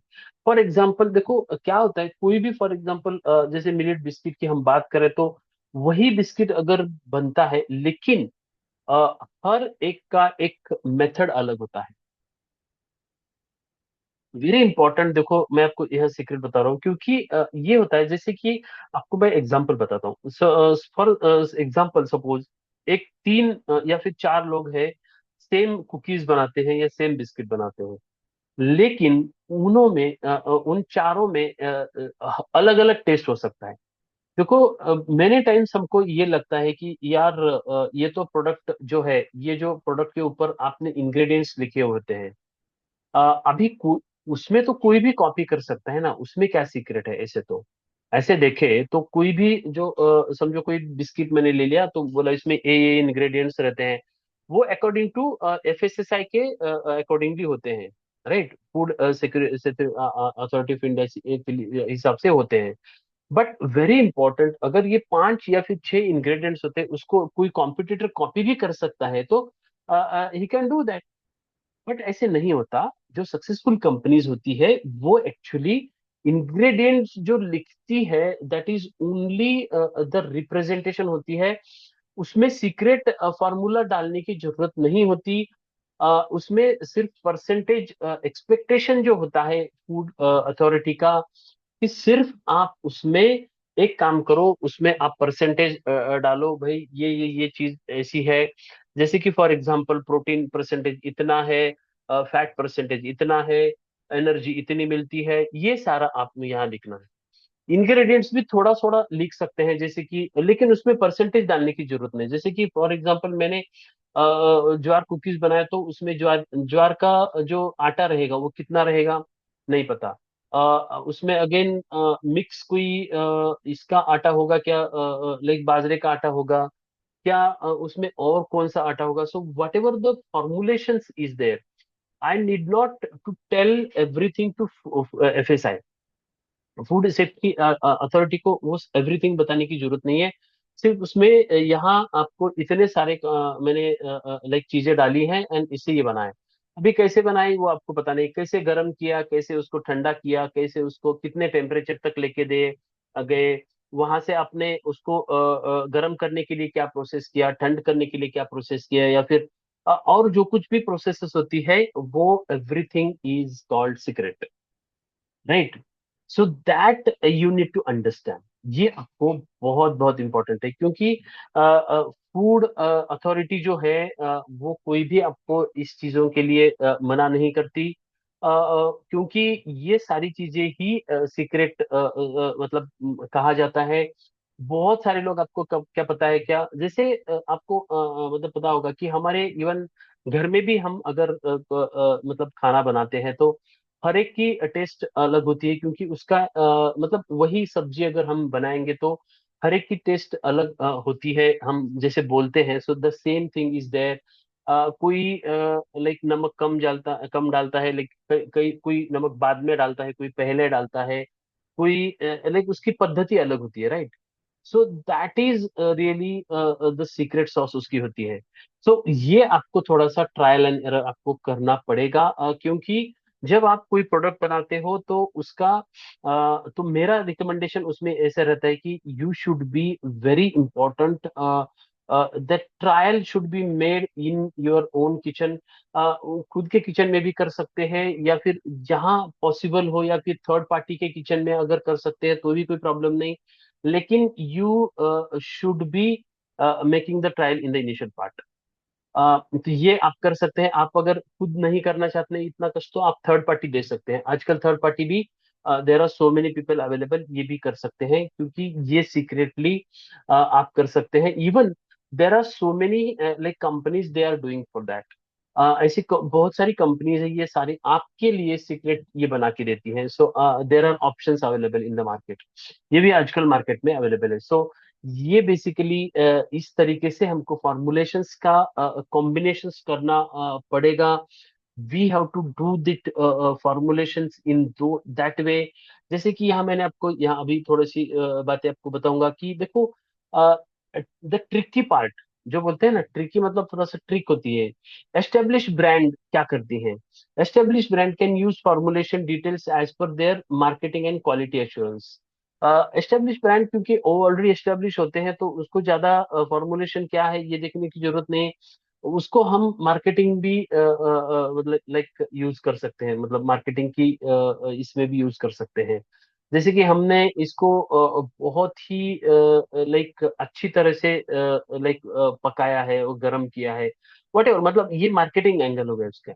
फॉर एग्जाम्पल देखो क्या होता है, कोई भी फॉर एग्जाम्पल जैसे मिलेट बिस्किट की हम बात करें, तो वही बिस्किट अगर बनता है, लेकिन हर एक का एक मेथड अलग होता है। वेरी इंपॉर्टेंट, देखो मैं आपको यह सीक्रेट बता रहा हूँ, क्योंकि ये होता है जैसे कि आपको मैं एग्जांपल बताता हूँ। फॉर एग्जांपल सपोज एक तीन या फिर चार लोग हैं, सेम कुकीज बनाते हैं या सेम बिस्किट बनाते हैं, लेकिन उन उन चारों में अलग अलग टेस्ट हो सकता है। देखो मैनी टाइम्स हमको ये लगता है कि यार ये तो प्रोडक्ट जो है, ये जो प्रोडक्ट के ऊपर आपने इंग्रेडिएंट्स लिखे होते हैं, अभी उसमें तो कोई भी कॉपी कर सकता है ना, उसमें क्या सीक्रेट है? ऐसे तो ऐसे देखे तो कोई भी जो समझो कोई बिस्किट मैंने ले लिया, तो बोला इसमें ये इंग्रेडिएंट्स रहते हैं, वो अकॉर्डिंग टू एफएसएसआई के अकॉर्डिंग भी होते हैं, right? Food security authority of India के हिसाब से होते हैं। बट वेरी इंपॉर्टेंट, अगर ये पांच या फिर छह इंग्रेडिएंट्स होते हैं, उसको कोई कॉम्पिटिटर कॉपी भी कर सकता है, तो he can do that. But ऐसे नहीं होता। जो सक्सेसफुल कंपनीज होती है, वो एक्चुअली इंग्रेडिएंट्स जो लिखती है, that is only the representation होती है। उसमें सीक्रेट फॉर्मूला डालने की जरूरत नहीं होती। उसमें सिर्फ परसेंटेज एक्सपेक्टेशन जो होता है फूड अथॉरिटी का, कि सिर्फ आप उसमें एक काम करो, उसमें आप परसेंटेज डालो, भाई ये चीज ऐसी है। जैसे कि फॉर एग्जांपल प्रोटीन परसेंटेज इतना है, फैट परसेंटेज इतना है, एनर्जी इतनी मिलती है, ये सारा आपने यहाँ लिखना है। इंग्रेडिएंट्स भी थोड़ा थोड़ा लिख सकते हैं, जैसे कि, लेकिन उसमें परसेंटेज डालने की जरूरत नहीं। जैसे कि फॉर एग्जांपल मैंने ज्वार कुकीज बनाया, तो उसमें ज्वार ज्वार का जो आटा रहेगा वो कितना रहेगा, नहीं पता। उसमें अगेन मिक्स कोई इसका आटा होगा क्या, लाइक बाजरे का आटा होगा क्या, उसमें और कौन सा आटा होगा। So whatever the formulation is there, I need not to tell everything to FSI, food safety authority को वो एवरीथिंग बताने की जरूरत नहीं है। सिर्फ उसमें यहाँ आपको इतने सारे मैंने लाइक चीजें डाली हैं एंड इससे ये बना है। अभी कैसे बनाई वो आपको पता नहीं, कैसे गर्म किया, कैसे उसको ठंडा किया, कैसे उसको कितने टेम्परेचर तक लेके दे गए, वहां से आपने उसको गर्म करने के लिए क्या प्रोसेस किया, ठंड करने के लिए क्या प्रोसेस किया, या फिर और जो कुछ भी प्रोसेसेस होती है, वो everything is called secret, right? So that you need to understand. ये आपको बहुत बहुत इंपॉर्टेंट है, क्योंकि फूड अथॉरिटी जो है वो कोई भी आपको इस चीजों के लिए मना नहीं करती, क्योंकि ये सारी चीजें ही सीक्रेट मतलब कहा जाता है। बहुत सारे लोग, आपको कब क्या पता है क्या, जैसे आपको मतलब पता होगा कि हमारे इवन घर में भी हम अगर मतलब खाना बनाते हैं, तो हर एक की टेस्ट अलग होती है, क्योंकि उसका मतलब वही सब्जी अगर हम बनाएंगे, तो हर एक की टेस्ट अलग होती है। हम जैसे बोलते हैं, so the same thing is there. कोई लाइक नमक कम डालता है, लाइक कोई नमक बाद में डालता है, कोई पहले डालता है, कोई लाइक उसकी पद्धति अलग होती है, right? So that is really the secret sauce उसकी होती है। सो ये आपको थोड़ा सा ट्रायल एंड एरर आपको करना पड़ेगा, क्योंकि जब आप कोई प्रोडक्ट बनाते हो, तो उसका तो मेरा रिकमेंडेशन उसमें ऐसा रहता है कि you should be very important, that trial should be made in your own kitchen. खुद के किचन में भी कर सकते हैं, या फिर जहां पॉसिबल हो, या फिर थर्ड पार्टी के किचन में अगर कर सकते हैं तो भी कोई प्रॉब्लम नहीं। लेकिन you should be making the trial in the initial part, तो ये आप कर सकते हैं। आप अगर खुद नहीं करना चाहते हैं इतना कष्ट, तो आप थर्ड पार्टी दे सकते हैं। आजकल थर्ड पार्टी भी there are so many people available, ये भी कर सकते हैं, क्योंकि ये सीक्रेटली आप कर सकते हैं। Even there are so many like companies they are doing for that. ऐसी बहुत सारी कंपनीज है, ये सारी आपके लिए सीक्रेट ये बना के देती हैं। So there are options available in the market, ये भी आजकल मार्केट में अवेलेबल है। सो ये बेसिकली इस तरीके से हमको फॉर्मुलेशंस का कॉम्बिनेशंस करना पड़ेगा। We have to do that formulations in though that वे। जैसे कि यहाँ मैंने आपको यहाँ अभी थोड़ी सी बातें आपको बताऊंगा कि देखो, द ट्रिकी पार्ट जो बोलते हैं ना, ट्रिकी मतलब थोड़ा सा ट्रिक होती है। एस्टेब्लिश ब्रांड क्या करती है? Establish brand can use formulation details as per their marketing and quality assurance. Establish brand क्योंकि ऑलरेडी एस्टेब्लिश होते हैं, तो उसको ज्यादा फॉर्मुलेशन क्या है ये देखने की जरूरत नहीं है। उसको हम मार्केटिंग भी मतलब लाइक यूज कर सकते हैं, मतलब मार्केटिंग की इसमें भी यूज कर सकते हैं। जैसे कि हमने इसको बहुत ही लाइक अच्छी तरह से लाइक पकाया है और गर्म किया है, वट एवर, मतलब ये मार्केटिंग एंगल हो गया उसका।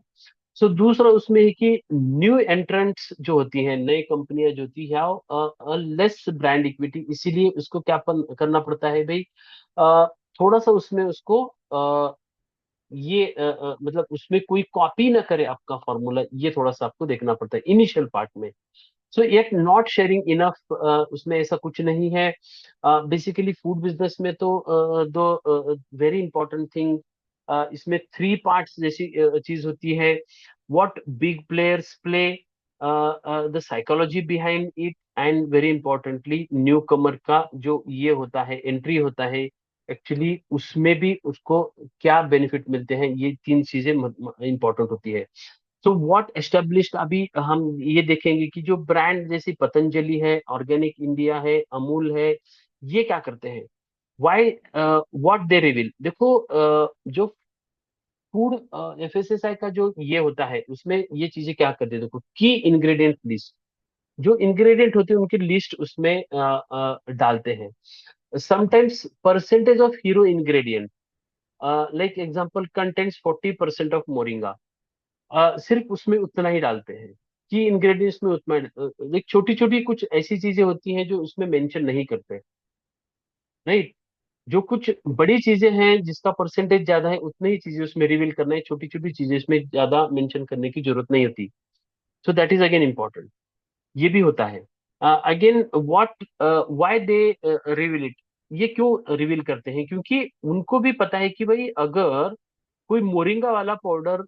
सो दूसरा उसमें है कि न्यू एंट्रेंट्स जो होती हैं, नई कंपनियां जो होती है, लेस ब्रांड इक्विटी, इसीलिए उसको क्या करना पड़ता है भाई, थोड़ा सा उसमें उसको मतलब उसमें कोई कॉपी ना करे आपका फॉर्मूला, ये थोड़ा सा आपको देखना पड़ता है इनिशियल पार्ट में। सो एक नॉट शेयरिंग इनफ, उसमें ऐसा कुछ नहीं है। बेसिकली फूड बिजनेस में तो दो वेरी इंपॉर्टेंट थिंग, इसमें थ्री पार्ट्स जैसी चीज होती है। What big players play, the psychology behind it, and very importantly newcomer का जो ये होता है, एंट्री होता है, एक्चुअली उसमें भी उसको क्या बेनिफिट मिलते हैं, ये तीन चीजें इंपॉर्टेंट होती है। तो व्हाट एस्टेब्लिश्ड, अभी हम ये देखेंगे कि जो ब्रांड जैसी पतंजलि है, ऑर्गेनिक इंडिया है, अमूल है, ये क्या करते हैं? वाई, व्हाट दे रिवील, देखो जो फूड एफएसएसआई का जो ये होता है, उसमें ये चीजें क्या करते हैं, देखो की इंग्रेडिएंट लिस्ट, जो इंग्रेडिएंट होते हैं उनकी लिस्ट उसमें डालते हैं। Sometimes percentage of hero ingredient, like example contents 40% of moringa, सिर्फ उसमें उतना ही डालते हैं। कि इंग्रेडिएंट्स में उतना, एक छोटी छोटी कुछ ऐसी चीजें होती हैं जो उसमें मेंशन नहीं करते, राइट। जो कुछ बड़ी चीजें हैं जिसका परसेंटेज ज्यादा है, उतनी ही चीजें उसमें रिवील करना है, छोटी छोटी चीजें इसमें ज्यादा मेंशन करने की जरूरत नहीं होती। सो दैट इज अगेन इम्पोर्टेंट, ये भी होता है। Again what, why they reveal it, ये क्यों रिवील करते हैं? क्योंकि उनको भी पता है कि भाई अगर कोई मोरिंगा वाला पाउडर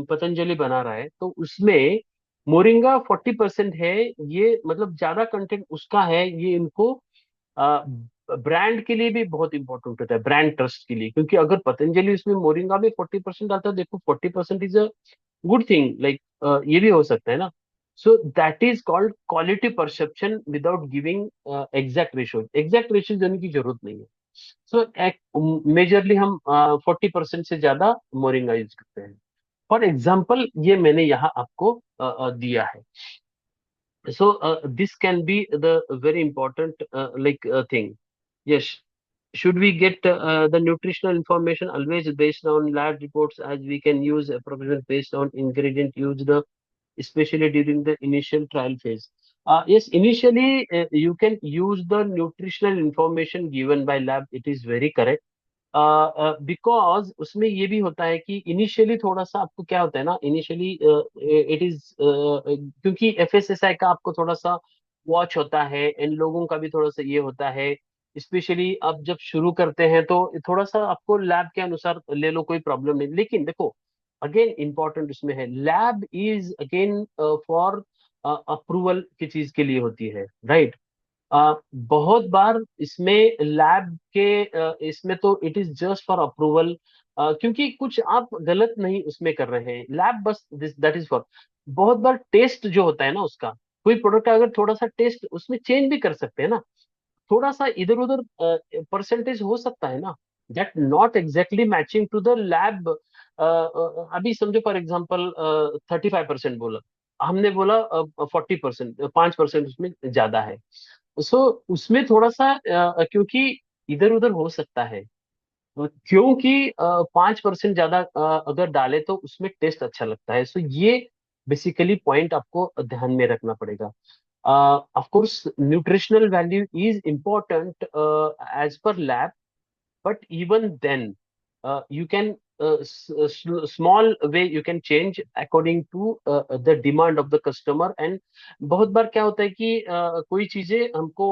पतंजलि बना रहा है, तो उसमें मोरिंगा 40% है, ये मतलब ज्यादा कंटेंट उसका है, ये इनको ब्रांड के लिए भी बहुत इंपॉर्टेंट होता है, ब्रांड ट्रस्ट के लिए। क्योंकि अगर पतंजलि उसमें मोरिंगा में 40% डालता है, देखो 40% is a good thing, like ये भी हो सकता है ना। सो that is called quality perception without giving exact ratio. Exact ratio देने की जरूरत नहीं है। सो मेजरली हम 40% से ज्यादा मोरिंगा यूज करते हैं। फॉर एग्जाम्पल ये मैंने यहाँ आपको दिया है। So this can be the very important thing. Yes, should we get the nutritional information always based on lab reports, as we can use approximate based on ingredient used, especially during the initial trial phase? Yes, initially you can use the nutritional information given by lab. It is very correct. Because उसमें ये भी होता है कि initially थोड़ा सा आपको क्या होता है ना, इनिशियली इट इज, क्योंकि एफएसएसआई का आपको थोड़ा सा वॉच होता है, इन लोगों का भी थोड़ा सा ये होता है। स्पेशली आप जब शुरू करते हैं तो थोड़ा सा आपको लैब के अनुसार ले लो, कोई प्रॉब्लम नहीं। लेकिन देखो अगेन इंपॉर्टेंट उसमें है, lab is again for approval की चीज के लिए होती है, राइट। बहुत बार इसमें लैब के इसमें तो it is just for approval, क्योंकि कुछ आप गलत नहीं उसमें कर रहे हैं, लैब बस दैट इज फॉर। बहुत बार टेस्ट जो होता है ना उसका, कोई प्रोडक्ट का अगर थोड़ा सा टेस्ट उसमें चेंज भी कर सकते हैं ना, थोड़ा सा इधर उधर परसेंटेज हो सकता है ना, that not exactly matching to the lab. अभी समझो फॉर एग्जाम्पल 35% बोला, हमने बोला 40%, 5% उसमें ज्यादा है। सो उसमें थोड़ा सा क्योंकि इधर उधर हो सकता है, क्योंकि 5% ज्यादा अगर डाले तो उसमें टेस्ट अच्छा लगता है। सो ये बेसिकली पॉइंट आपको ध्यान में रखना पड़ेगा। Of course nutritional value is important as per lab, but even then you can small way you can change according to the demand of the customer। and बहुत बार क्या होता है कि कोई चीजें हमको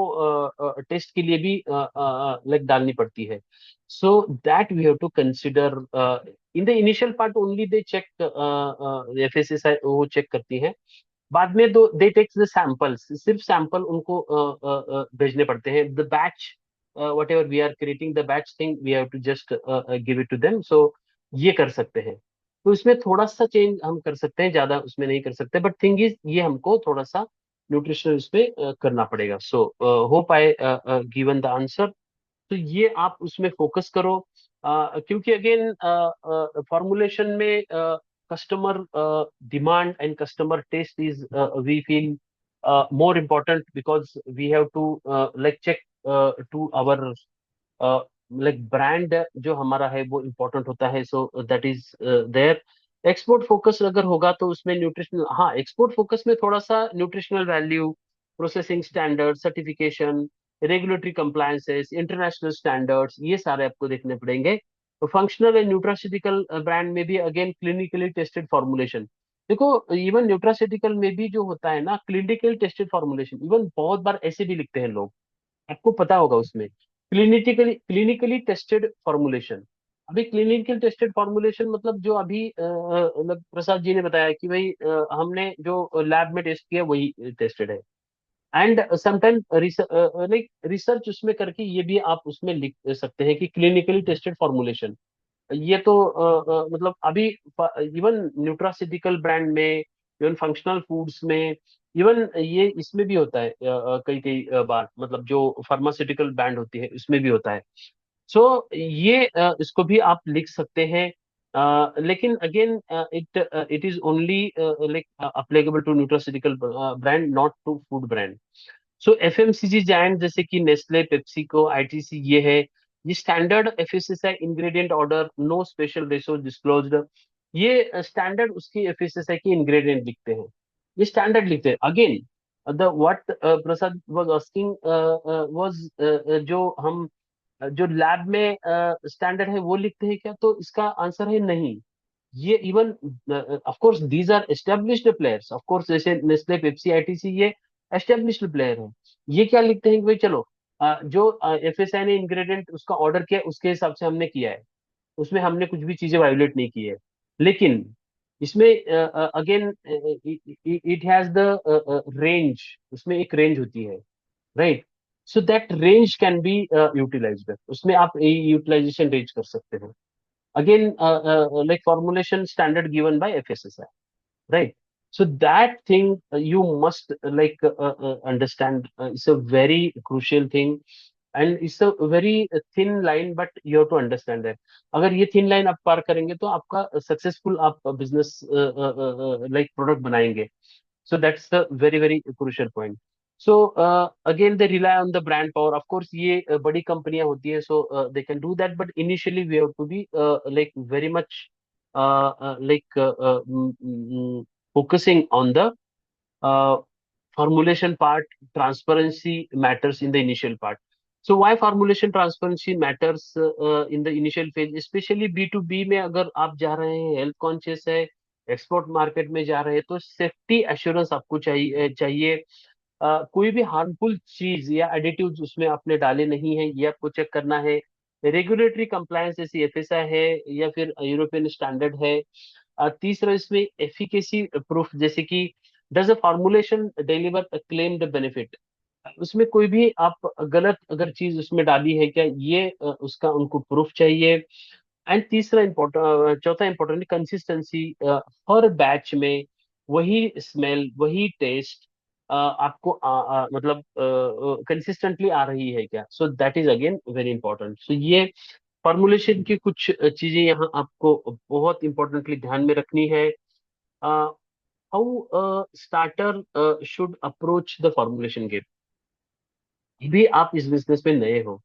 टेस्ट के लिए भी लाइक डालनी पड़ती है। so that we have to consider in the initial part only they check FSSI वो चेक करती है। बाद में दो दे टेक्स द सैंपल्स, सिर्फ सैंपल उनको भेजने पड़ते हैं। The batch whatever we are creating the batch thing we have to just give it to them. So ये कर सकते हैं। तो इसमें थोड़ा सा चेंज हम कर सकते हैं, ज्यादा उसमें नहीं कर सकते, बट थिंग इज ये हमको थोड़ा सा न्यूट्रिशनल इसमें करना पड़ेगा। So hope I given the answer. तो ये आप उसमें फोकस करो। क्योंकि अगेन फॉर्मुलेशन में customer demand and customer taste is we feel more important, because we have to like check to our like brand जो हमारा है वो इम्पोर्टेंट होता है। So that is there. Export focus अगर होगा तो उसमें न्यूट्रिशनल, हाँ एक्सपोर्ट फोकस में थोड़ा सा nutritional value, processing standard, certification, regulatory compliances, international standards, ये सारे आपको देखने पड़ेंगे। तो फंक्शनल एंड न्यूट्रास्यूटिकल ब्रांड में भी अगेन क्लिनिकली टेस्टेड फॉर्मुलेशन। देखो इवन न्यूट्रास्यूटिकल में भी जो होता है ना क्लिनिकली टेस्टेड फॉर्मुलेशन, इवन बहुत बार ऐसे भी लिखते हैं लोग, आपको पता होगा उसमें क्लिनिकली टेस्टेड फॉर्मुलेशन। अभी क्लिनिकल टेस्टेड फॉर्मुलेशन मतलब जो अभी मतलब प्रसाद जी ने बताया कि भाई हमने जो लैब में टेस्ट किया वही टेस्टेड है। एंड समटाइम लाइक रिसर्च उसमें करके ये भी आप उसमें लिख सकते हैं कि क्लिनिकली टेस्टेड फॉर्मुलेशन। ये तो मतलब अभी इवन न्यूट्रासिटिकल ब्रांड में, इवन फंक्शनल फूड्स में, इवन ये इसमें भी होता है कई कई बार, मतलब जो फार्मास्यूटिकल ब्रांड होती है उसमें भी होता है। सो ये इसको भी आप लिख सकते हैं। लेकिन again it it is only like applicable to nutraceutical brand, not to food brand. So FMCG giant जैसे कि नेस्ले, पेप्सिको, आईटीसी, ये है, ये standard FSSAI ingredient order, no special ratio disclosed, ये स्टैंडर्ड उसकी एफएसएसआई की इंग्रेडिएंट लिखते हैं, ये स्टैंडर्ड लिखते हैं। Again the what Prasad was asking was जो हम जो लैब में स्टैंडर्ड है वो लिखते हैं क्या, तो इसका आंसर है नहीं। ये even of course these are established players, of course जैसे नेस्ले, पेप्सी, आईटीसी, ये एस्टेब्लिश्ड प्लेयर है। ये क्या लिखते हैं कि भाई चलो जो एफएसआई ने इंग्रेडिएंट उसका ऑर्डर किया उसके हिसाब से हमने किया है, उसमें हमने कुछ भी चीजें वायोलेट नहीं की है। लेकिन इसमें again it has the range, उसमें एक रेंज होती है, right. So that range can be utilized, उसमें आप यूटिलाइजेशन रेंज कर सकते हो। again like formulation standard given by FSSI, right? So that thing you must like understand, it's a very crucial thing, and it's a very thin line, but you have to understand that अगर ये thin line आप पार करेंगे तो आपका successful आप business like product बनाएंगे। So that's the very very crucial point. So again they rely on the brand power, of course ये बड़ी कंपनियां होती है, so they can do that, but initially we have to be like very much like focusing on the uh, formulation part. Transparency matters in the initial part. So why formulation transparency matters in the initial phase, especially B2B में अगर आप जा रहे हैं, health conscious है, export market में जा रहे हैं, तो सेफ्टी एश्योरेंस आपको चाहिए। कोई भी हार्मफुल चीज या एडिटिव्स उसमें आपने डाले नहीं है, ये आपको चेक करना है। रेगुलेटरी कंप्लायंस जैसे एफएसआई है या फिर यूरोपियन स्टैंडर्ड है। तीसरा इसमें एफिकेसी प्रूफ, जैसे कि does a formulation deliver a claimed benefit, उसमें कोई भी आप गलत अगर चीज उसमें डाली है क्या, ये उसका उनको प्रूफ चाहिए। एंड तीसरा इम्पोर्टेंट, चौथा इम्पोर्टेंट कंसिस्टेंसी, हर बैच में वही स्मेल वही टेस्ट आपको मतलब कंसिस्टेंटली आ रही है क्या। So that is again very important. So ये फॉर्मुलेशन की कुछ चीजें यहाँ आपको बहुत इंपॉर्टेंटली ध्यान में रखनी है। How starter should approach the formulation game. भी आप इस बिजनेस में नए हो,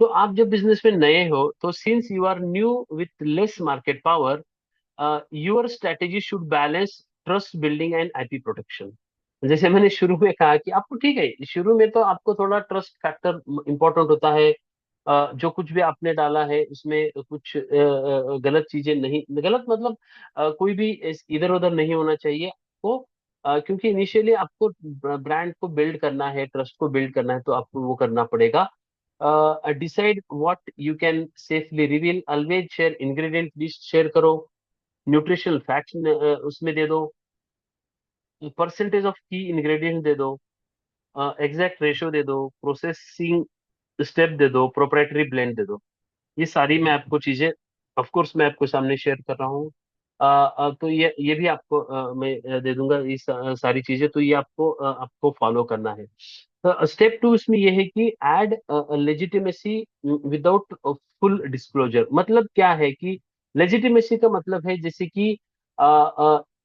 तो आप जब बिजनेस में नए हो, तो since you are new with less market power, your strategy should balance trust building and IP protection. जैसे मैंने शुरू में कहा कि आपको ठीक है, शुरू में तो आपको थोड़ा ट्रस्ट फैक्टर इंपॉर्टेंट होता है। जो कुछ भी आपने डाला है उसमें कुछ गलत चीजें नहीं, गलत मतलब कोई भी इधर उधर नहीं होना चाहिए आपको। क्योंकि इनिशियली आपको ब्रांड को बिल्ड करना है, ट्रस्ट को बिल्ड करना है, तो आपको वो करना पड़ेगा। Decide what you can safely reveal, always share ingredient list share करो, न्यूट्रिशनल फैक्ट्स उसमें दे दो, परसेंटेज ऑफ की इंग्रेडिएंट दे दो, एग्जैक्ट रेशियो दे दो, प्रोसेसिंग स्टेप दे दो, प्रोप्राइटरी ब्लेंड दे दो। ये सारी मैं आपको चीजें, ऑफ कोर्स मैं आपको सामने शेयर कर रहा हूँ। तो ये भी आपको मैं दे दूंगा, ये सारी चीजें, तो ये आपको फॉलो करना है। स्टेप टू इसमें ये है कि add legitimacy without full disclosure. मतलब क्या है कि लेजिटिमेसी का मतलब है जैसे कि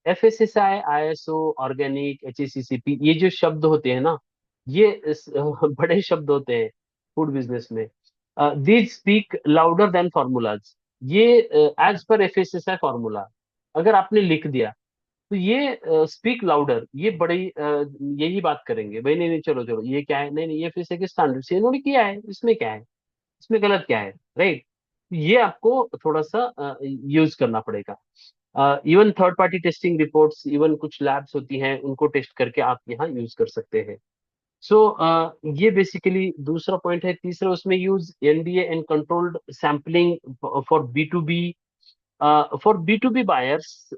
FSSAI, ISO, ऑर्गेनिक, HACCP, ये जो शब्द होते हैं ना, ये बड़े शब्द होते हैं फूड बिजनेस में। These speak louder than formulas. ये एज पर FSSAI फॉर्मूला अगर आपने लिख दिया, तो ये स्पीक लाउडर, ये बड़ी यही बात करेंगे भाई, नहीं नहीं चलो चलो ये क्या है, नहीं नहीं ये फिर से स्टैंडर्ड से इन्होंने किया है, इसमें क्या है, इसमें गलत क्या है, राइट। ये आपको थोड़ा सा यूज करना पड़ेगा। Even third party testing reports, even कुछ लैब्स होती हैं, उनको टेस्ट करके आप यहाँ यूज कर सकते हैं। सो ये बेसिकली दूसरा पॉइंट है। तीसरा उसमें use NDA and controlled sampling for B2B, for B2B buyers.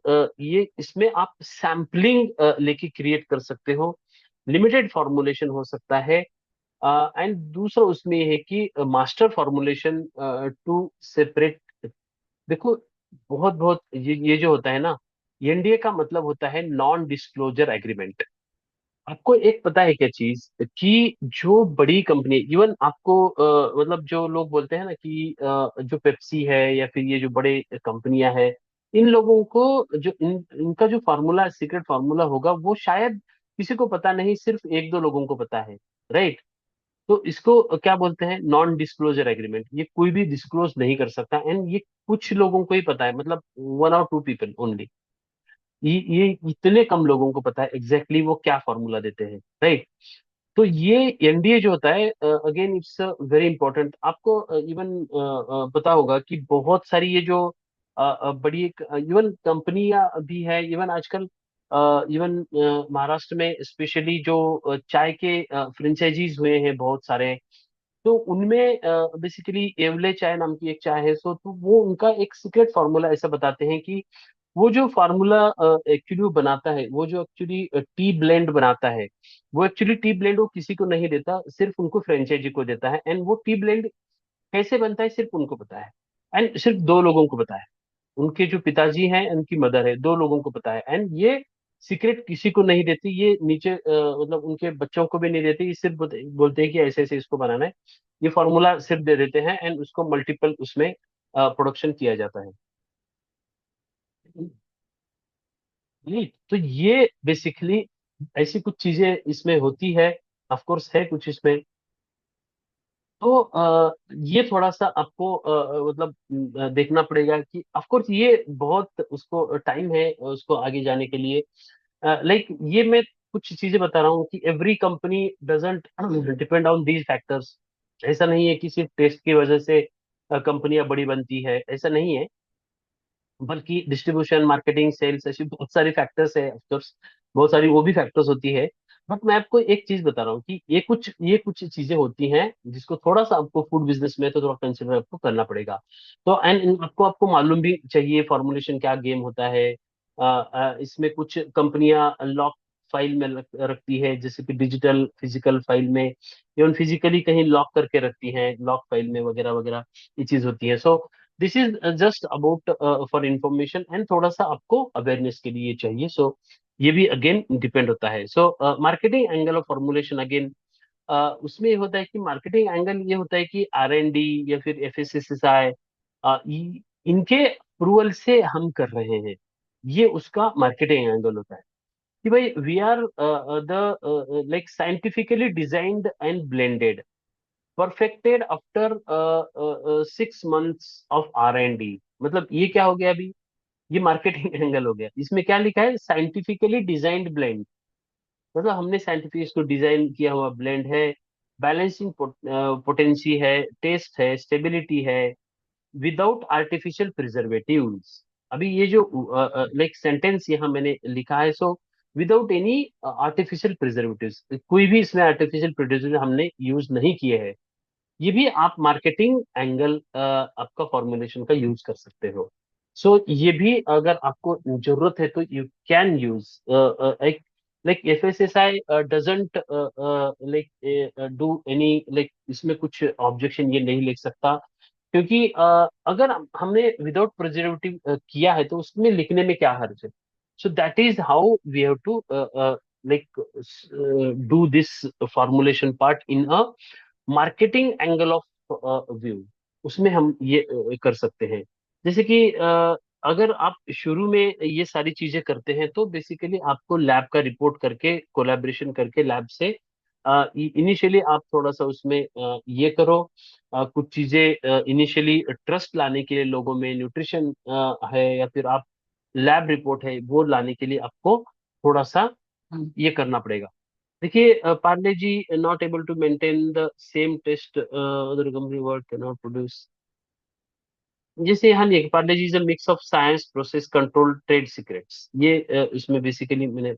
ये इसमें आप सैम्पलिंग लेके क्रिएट कर सकते हो, लिमिटेड फॉर्मुलेशन हो सकता है। एंड दूसरा उसमें ये है कि मास्टर फॉर्मुलेशन टू सेपरेट। देखो, बहुत बहुत ये जो होता है ना, NDA का मतलब होता है नॉन डिस्क्लोजर एग्रीमेंट। आपको एक पता है क्या चीज, कि जो बड़ी कंपनी, इवन आपको मतलब जो लोग बोलते हैं ना कि जो पेप्सी है या फिर ये जो बड़े कंपनियां हैं, इन लोगों को जो इनका जो फार्मूला, सीक्रेट फार्मूला होगा, वो शायद किसी को पता नहीं, सिर्फ एक दो लोगों को पता है, राइट। तो इसको क्या बोलते हैं, नॉन डिस्क्लोजर एग्रीमेंट। ये कोई भी डिस्क्लोज नहीं कर सकता, एंड ये कुछ लोगों को ही पता है, मतलब 1 or 2 पीपल ओनली। ये इतने कम लोगों को पता है एग्जैक्टली वो क्या फॉर्मूला देते हैं, राइट। तो ये NDA जो होता है, अगेन इट्स वेरी इंपॉर्टेंट। आपको इवन पता होगा कि बहुत सारी ये जो बड़ी इवन कंपनियां भी है, इवन आजकल, इवन महाराष्ट्र में स्पेशली जो चाय के फ्रेंचाइजीज हुए हैं बहुत सारे, तो उनमें बेसिकली एवले चाय नाम की एक चाय है। सो तो वो उनका एक सीक्रेट फॉर्मूला ऐसा बताते हैं कि वो जो फार्मूला एक्चुअली वो बनाता है, वो जो एक्चुअली टी ब्लेंड बनाता है, वो एक्चुअली टी ब्लेंड वो किसी को नहीं देता, सिर्फ उनको फ्रेंचाइजी को देता है। एंड वो टी ब्लेंड कैसे बनता है सिर्फ उनको पता है, एंड सिर्फ दो लोगों को पता है। उनके जो पिताजी हैं, उनकी मदर है, दो लोगों को पता है। एंड ये सीक्रेट किसी को नहीं देती, ये नीचे मतलब उनके बच्चों को भी नहीं देती, ये सिर्फ बोलते हैं कि ऐसे ऐसे इसको बनाना है। ये फॉर्मूला सिर्फ दे देते हैं, एंड उसको मल्टीपल उसमें प्रोडक्शन किया जाता है। नहीं, तो ये बेसिकली ऐसी कुछ चीजें इसमें होती है। ऑफ कोर्स है कुछ इसमें। तो ये थोड़ा सा आपको मतलब देखना पड़ेगा कि ऑफ कोर्स ये बहुत उसको टाइम है उसको आगे जाने के लिए। लाइक ये मैं कुछ चीजें बता रहा हूँ कि every company doesn't depend on these factors. ऐसा नहीं है कि सिर्फ टेस्ट की वजह से कंपनियां बड़ी बनती है, ऐसा नहीं है। बल्कि डिस्ट्रीब्यूशन, मार्केटिंग, सेल्स, ऐसी बहुत सारी फैक्टर्स है ऑफकोर्स, बहुत सारी वो भी फैक्टर्स होती है। बट मैं आपको एक चीज बता रहा हूँ कि ये कुछ चीजें होती हैं जिसको थोड़ा सा आपको फूड बिजनेस में तो थोड़ा कंसिडर आपको करना पड़ेगा। तो एंड आपको आपको मालूम भी चाहिए फॉर्मुलेशन क्या गेम होता है। इसमें कुछ कंपनियां लॉक फाइल में रखती है, जैसे कि डिजिटल फिजिकल फाइल में, इवन फिजिकली कहीं लॉक करके रखती हैं लॉक फाइल में, वगैरह वगैरह ये चीज होती है। सो this is just about for information, and थोड़ा सा आपको अवेयरनेस के लिए चाहिए। सो ये भी अगेन डिपेंड होता है। So marketing angle of formulation again, उसमें ये होता है कि मार्केटिंग एंगल ये होता है कि R&D या फिर FSSAI, इनके अप्रूवल से हम कर रहे हैं, ये उसका मार्केटिंग एंगल होता है। कि भाई we are the like scientifically designed and blended, perfected after 6 months of R&D। मतलब ये क्या हो गया अभी, ये मार्केटिंग एंगल हो गया। इसमें क्या लिखा है, साइंटिफिकली डिजाइंड ब्लेंड, मतलब हमने साइंटिफिक इसको डिजाइन किया हुआ ब्लेंड है। बैलेंसिंग पोटेंसी है, टेस्ट है, स्टेबिलिटी है, विदाउट आर्टिफिशियल प्रिजर्वेटिव्स। अभी ये जो लाइक सेंटेंस यहाँ मैंने लिखा है, so without any artificial preservatives, कोई भी इसमें आर्टिफिशियल प्रिजर्वेटिव हमने यूज नहीं किए हैं। ये भी आप मार्केटिंग एंगल आपका फॉर्मुलेशन का यूज कर सकते हो। सो ये भी अगर आपको जरूरत है तो यू कैन यूज एक, like FSSI doesn't like do any, like इसमें कुछ ऑब्जेक्शन ये नहीं लिख सकता, क्योंकि अगर हमने विदाउट प्रिजर्वेटिव किया है तो उसमें लिखने में क्या हर्ज है। So that is how we have to like do this formulation part in a marketing angle of view. उसमें हम ये कर सकते हैं। जैसे कि अगर आप शुरू में ये सारी चीजें करते हैं तो बेसिकली आपको लैब का रिपोर्ट करके, कोलैबोरेशन करके लैब से इनिशियली आप थोड़ा सा उसमें ये करो, कुछ चीजें इनिशियली ट्रस्ट लाने के लिए लोगों में, न्यूट्रिशन है या फिर आप लैब रिपोर्ट है वो लाने के लिए आपको थोड़ा सा ये करना पड़ेगा। देखिए Pandey ji, not able to maintain the same taste other company would can not produce. जैसे यहाँ नहीं है, Pandey ji is a mix of science, process control, trade secrets, ये इसमें बेसिकली मैंने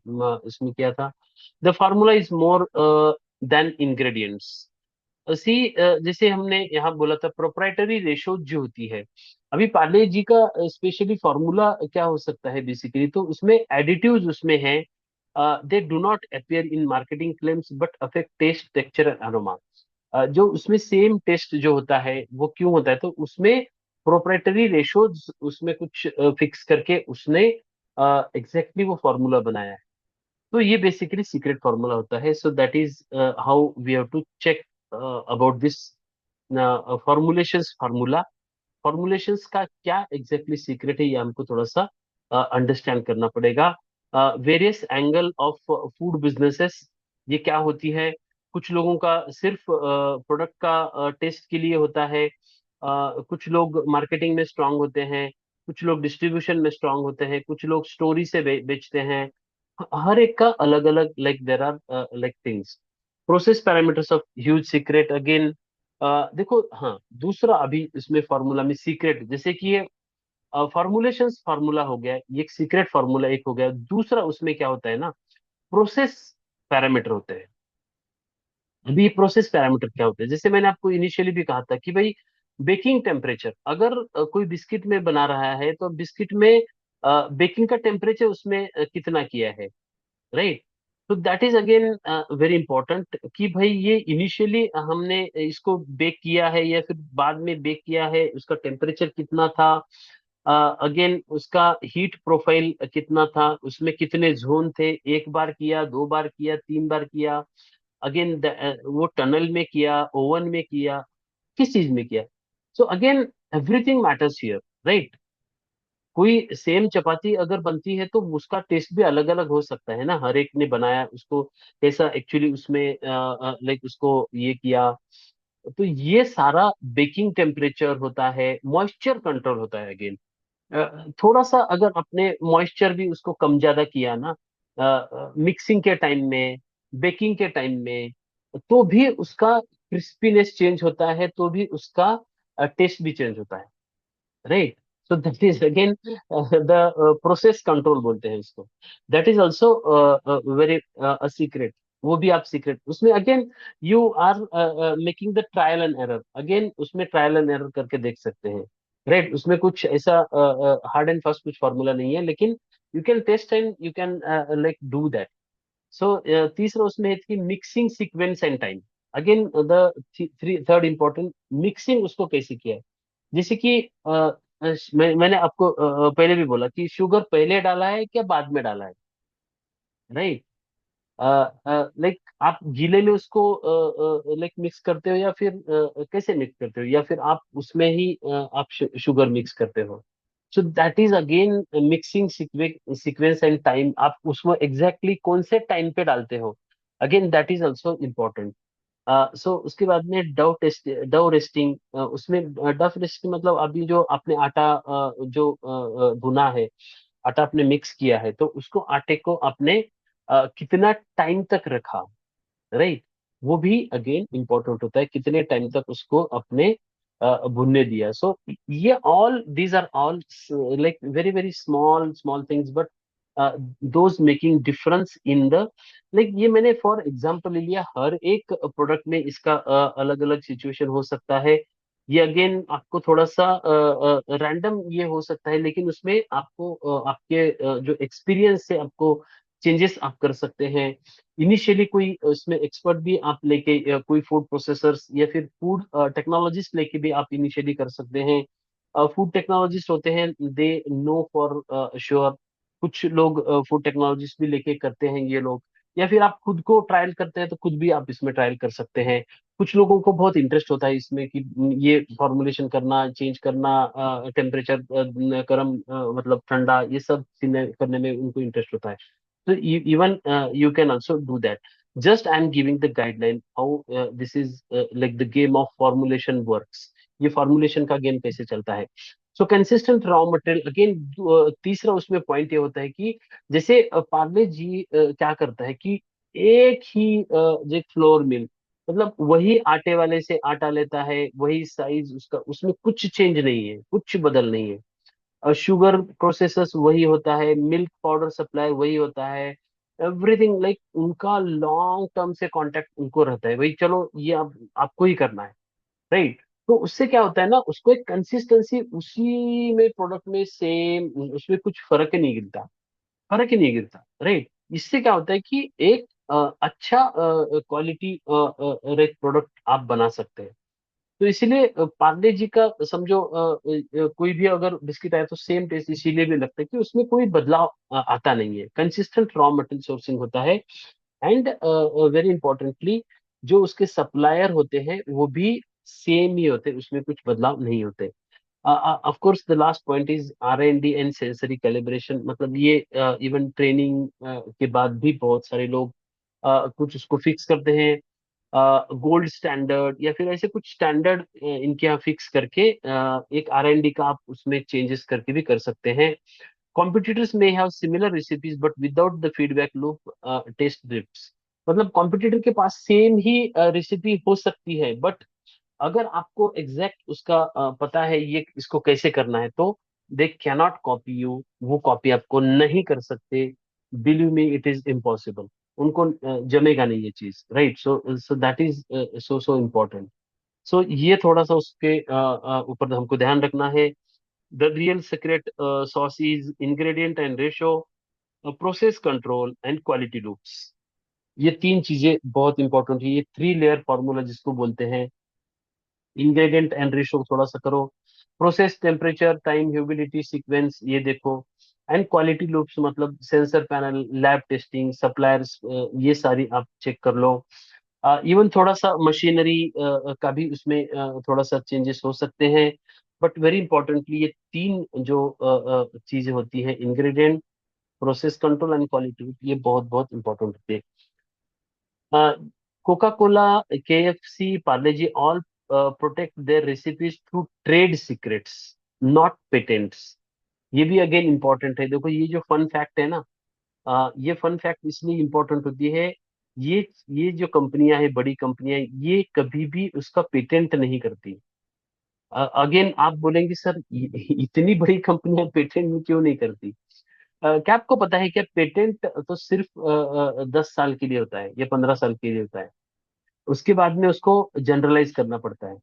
इसमें किया था। The formula is more than ingredients. See जैसे हमने यहाँ बोला था प्रोप्राइटरी रेशो जो होती है, अभी पार्ले जी का स्पेशली फॉर्मूला क्या हो सकता है बेसिकली, तो उसमें एडिटिव्स उसमें है, they do not appear in marketing claims but affect taste, texture and aroma. जो उसमें सेम टेस्ट जो होता है वो क्यों होता है, तो उसमें प्रोप्राइटरी रेशोज उसमें कुछ फिक्स करके उसने एग्जैक्टली वो फॉर्मूला बनाया है। तो ये बेसिकली सीक्रेट फॉर्मूला होता है। So that is how we have to check about this formulations formula. Formulations का क्या एग्जैक्टली सीक्रेट है ये हमको थोड़ा सा अंडरस्टैंड करना पड़ेगा। Various angle of food businesses, ये क्या होती है। कुछ लोगों का सिर्फ प्रोडक्ट का टेस्ट के लिए होता है, कुछ लोग मार्केटिंग में स्ट्रांग होते हैं, कुछ लोग डिस्ट्रीब्यूशन में स्ट्रांग होते हैं, कुछ लोग स्टोरी से बेचते हैं। हर एक का अलग अलग, like there are like things. Process parameters of huge secret again. देखो हाँ, दूसरा अभी इसमें फॉर्मूला में सीक्रेट, जैसे कि ये फॉर्मुलेशन फार्मूला हो गया, ये एक सीक्रेट फार्मूला एक हो गया। दूसरा उसमें क्या होता है ना, प्रोसेस पैरामीटर होते हैं। अभी ये प्रोसेस पैरामीटर क्या होते हैं, जैसे मैंने आपको इनिशियली भी कहा था कि भाई बेकिंग टेम्परेचर, अगर कोई बिस्किट में बना रहा है तो बिस्किट में बेकिंग का टेम्परेचर उसमें कितना किया है, राइट। तो that is again very important कि भाई ये इनिशियली हमने इसको बेक किया है या फिर बाद में बेक किया है, उसका टेम्परेचर कितना था, अगेन उसका हीट प्रोफाइल कितना था, उसमें कितने जोन थे, एक बार किया, दो बार किया, तीन बार किया, अगेन वो टनल में किया, ओवन में किया, किस चीज में किया। So again everything matters here, right. कोई सेम चपाती अगर बनती है तो उसका टेस्ट भी अलग अलग हो सकता है ना, हर एक ने बनाया उसको कैसा एक्चुअली उसमें लाइक उसको ये किया। तो ये सारा बेकिंग टेम्परेचर होता है, मॉइस्चर कंट्रोल होता है अगेन। थोड़ा सा अगर आपने मॉइस्चर भी उसको कम ज्यादा किया ना मिक्सिंग के टाइम में, बेकिंग के टाइम में, तो भी उसका क्रिस्पीनेस चेंज होता है, तो भी उसका टेस्ट भी चेंज होता है, right. So that is again the process control बोलते हैं इसको। That is also very secret. वो भी आप सीक्रेट उसमें again you are making the trial and error, again उसमें ट्रायल एंड एरर करके देख सकते हैं, राइट। उसमें कुछ ऐसा हार्ड एंड फास्ट कुछ फॉर्मूला नहीं है, लेकिन you can test and you can like do that. So तीसरा उसमें है कि mixing sequence and time. Again the third important, mixing उसको कैसे किया है। जैसे कि मैंने आपको पहले भी बोला कि शुगर पहले डाला है क्या बाद में डाला है, राइट। लाइक आप गीले में उसको लाइक मिक्स करते हो या फिर कैसे मिक्स करते हो, या फिर आप उसमें ही आप शुगर मिक्स करते हो। So that is again mixing sequence and time, आप उसमें एग्जैक्टली कौन से टाइम पे डालते हो, again that is also important. So उसके बाद में डव रेस्टिंग, उसमें डव रेस्टिंग मतलब अभी जो आपने आटा जो भुना है, आटा आपने मिक्स किया है, तो उसको आटे को आपने कितना टाइम तक रखा, राइट, वो भी अगेन इंपॉर्टेंट होता है, कितने टाइम तक उसको अपने भुनने दिया। सो ये all these are all like very very small small things, but those making difference in the, like ये मैंने फॉर एग्जांपल ले लिया, हर एक प्रोडक्ट में इसका अलग अलग सिचुएशन हो सकता है। ये अगेन आपको थोड़ा सा रैंडम ये हो सकता है, लेकिन उसमें आपको आपके जो एक्सपीरियंस से आपको चेंजेस आप कर सकते हैं। इनिशियली कोई इसमें एक्सपर्ट भी आप लेके कोई फूड प्रोसेसर्स या फिर फूड टेक्नोलॉजिस्ट लेके भी आप इनिशियली कर सकते हैं। फूड टेक्नोलॉजिस्ट होते हैं, दे नो फॉर श्योर। कुछ लोग फूड टेक्नोलॉजिस्ट भी लेके करते हैं ये लोग, या फिर आप खुद को ट्रायल करते हैं तो खुद भी आप इसमें ट्रायल कर सकते हैं। कुछ लोगों को बहुत इंटरेस्ट होता है इसमें कि ये फॉर्मुलेशन करना, चेंज करना, टेम्परेचर गर्म मतलब ठंडा, ये सब करने में उनको इंटरेस्ट होता है। So even you can also do that. Just I'm giving the guideline how this is like the game of formulation works. ये फॉर्मुलेशन का गेम कैसे चलता है। सो कंसिस्टेंट रॉ मटेरियल अगेन, तीसरा उसमें पॉइंट ये होता है कि जैसे पार्ले जी क्या करता है कि एक ही जो फ्लोर मिल, मतलब वही आटे वाले से आटा लेता है, वही साइज उसका, उसमें कुछ चेंज नहीं है, कुछ बदल नहीं है। शुगर प्रोसेसर्स वही होता है, मिल्क पाउडर सप्लाई वही होता है, एवरीथिंग लाइक उनका लॉन्ग टर्म से कांटेक्ट उनको रहता है, भाई चलो ये आप आपको ही करना है, राइट। तो उससे क्या होता है ना, उसको एक कंसिस्टेंसी उसी में प्रोडक्ट में सेम, उसमें कुछ फर्क ही नहीं गिरता, फर्क ही नहीं गिरता, राइट। इससे क्या होता है कि एक अच्छा क्वालिटी एक प्रोडक्ट आप बना सकते हैं। तो इसीलिए पार्ले जी का समझो कोई भी अगर बिस्किट आए तो सेम टेस्ट इसीलिए भी लगता है कि उसमें कोई बदलाव आता नहीं है, कंसिस्टेंट रॉ मटेरियल सोर्सिंग होता है। एंड वेरी इंपॉर्टेंटली, जो उसके सप्लायर होते हैं वो भी सेम ही होते हैं, उसमें कुछ बदलाव नहीं होते। Of course the last point is R&D and sensory calibration, मतलब ये इवन ट्रेनिंग के बाद भी बहुत सारे लोग कुछ उसको फिक्स करते हैं, गोल्ड स्टैंडर्ड या फिर ऐसे कुछ स्टैंडर्ड इनके यहाँ फिक्स करके एक R&D का आप उसमें चेंजेस करके भी कर सकते हैं। कॉम्पिटिटर्स में have similar recipes but without the feedback loop test drips, मतलब कॉम्पिटिटर के पास सेम ही रेसिपी हो सकती है, बट अगर आपको एग्जैक्ट उसका पता है ये इसको कैसे करना है, तो दे कैनॉट कॉपी यू, वो कॉपी आपको नहीं कर सकते। Believe me it is impossible, उनको जमेगा नहीं ये चीज, right. So so that is so so important. So ये थोड़ा सा उसके ऊपर हमको ध्यान रखना है। The real secret sauce is ingredient and ratio, process control and quality loops. ये तीन चीजें बहुत इंपॉर्टेंट है, ये थ्री लेयर फॉर्मूला जिसको बोलते हैं। इंग्रेडिएंट एंड रेशो थोड़ा सा करो, process temperature time humidity sequence ये देखो, एंड क्वालिटी लूप्स मतलब sensor panel lab testing suppliers, ये सारी आप चेक कर लो। इवन थोड़ा सा मशीनरी का भी उसमें थोड़ा सा चेंजेस हो सकते हैं, बट वेरी इंपॉर्टेंटली ये तीन जो चीजें होती है, ingredient, process control and quality, ये बहुत बहुत इंपॉर्टेंट होती है। Coca Cola, KFC, Parle G all protect their recipes through trade secrets, not patents. ये भी अगेन इंपॉर्टेंट है, देखो ये जो फन फैक्ट है ना, ये फन फैक्ट इसलिए इंपॉर्टेंट होती है, ये जो कंपनियां हैं, बड़ी कंपनियां, ये कभी भी उसका पेटेंट नहीं करती। अगेन आप बोलेंगे सर इतनी बड़ी कंपनियां पेटेंट क्यों नहीं करती। क्या आपको पता है क्या, पेटेंट तो सिर्फ 10 साल के लिए होता है या 15 साल के लिए होता है, उसके बाद में उसको जनरलाइज करना पड़ता है।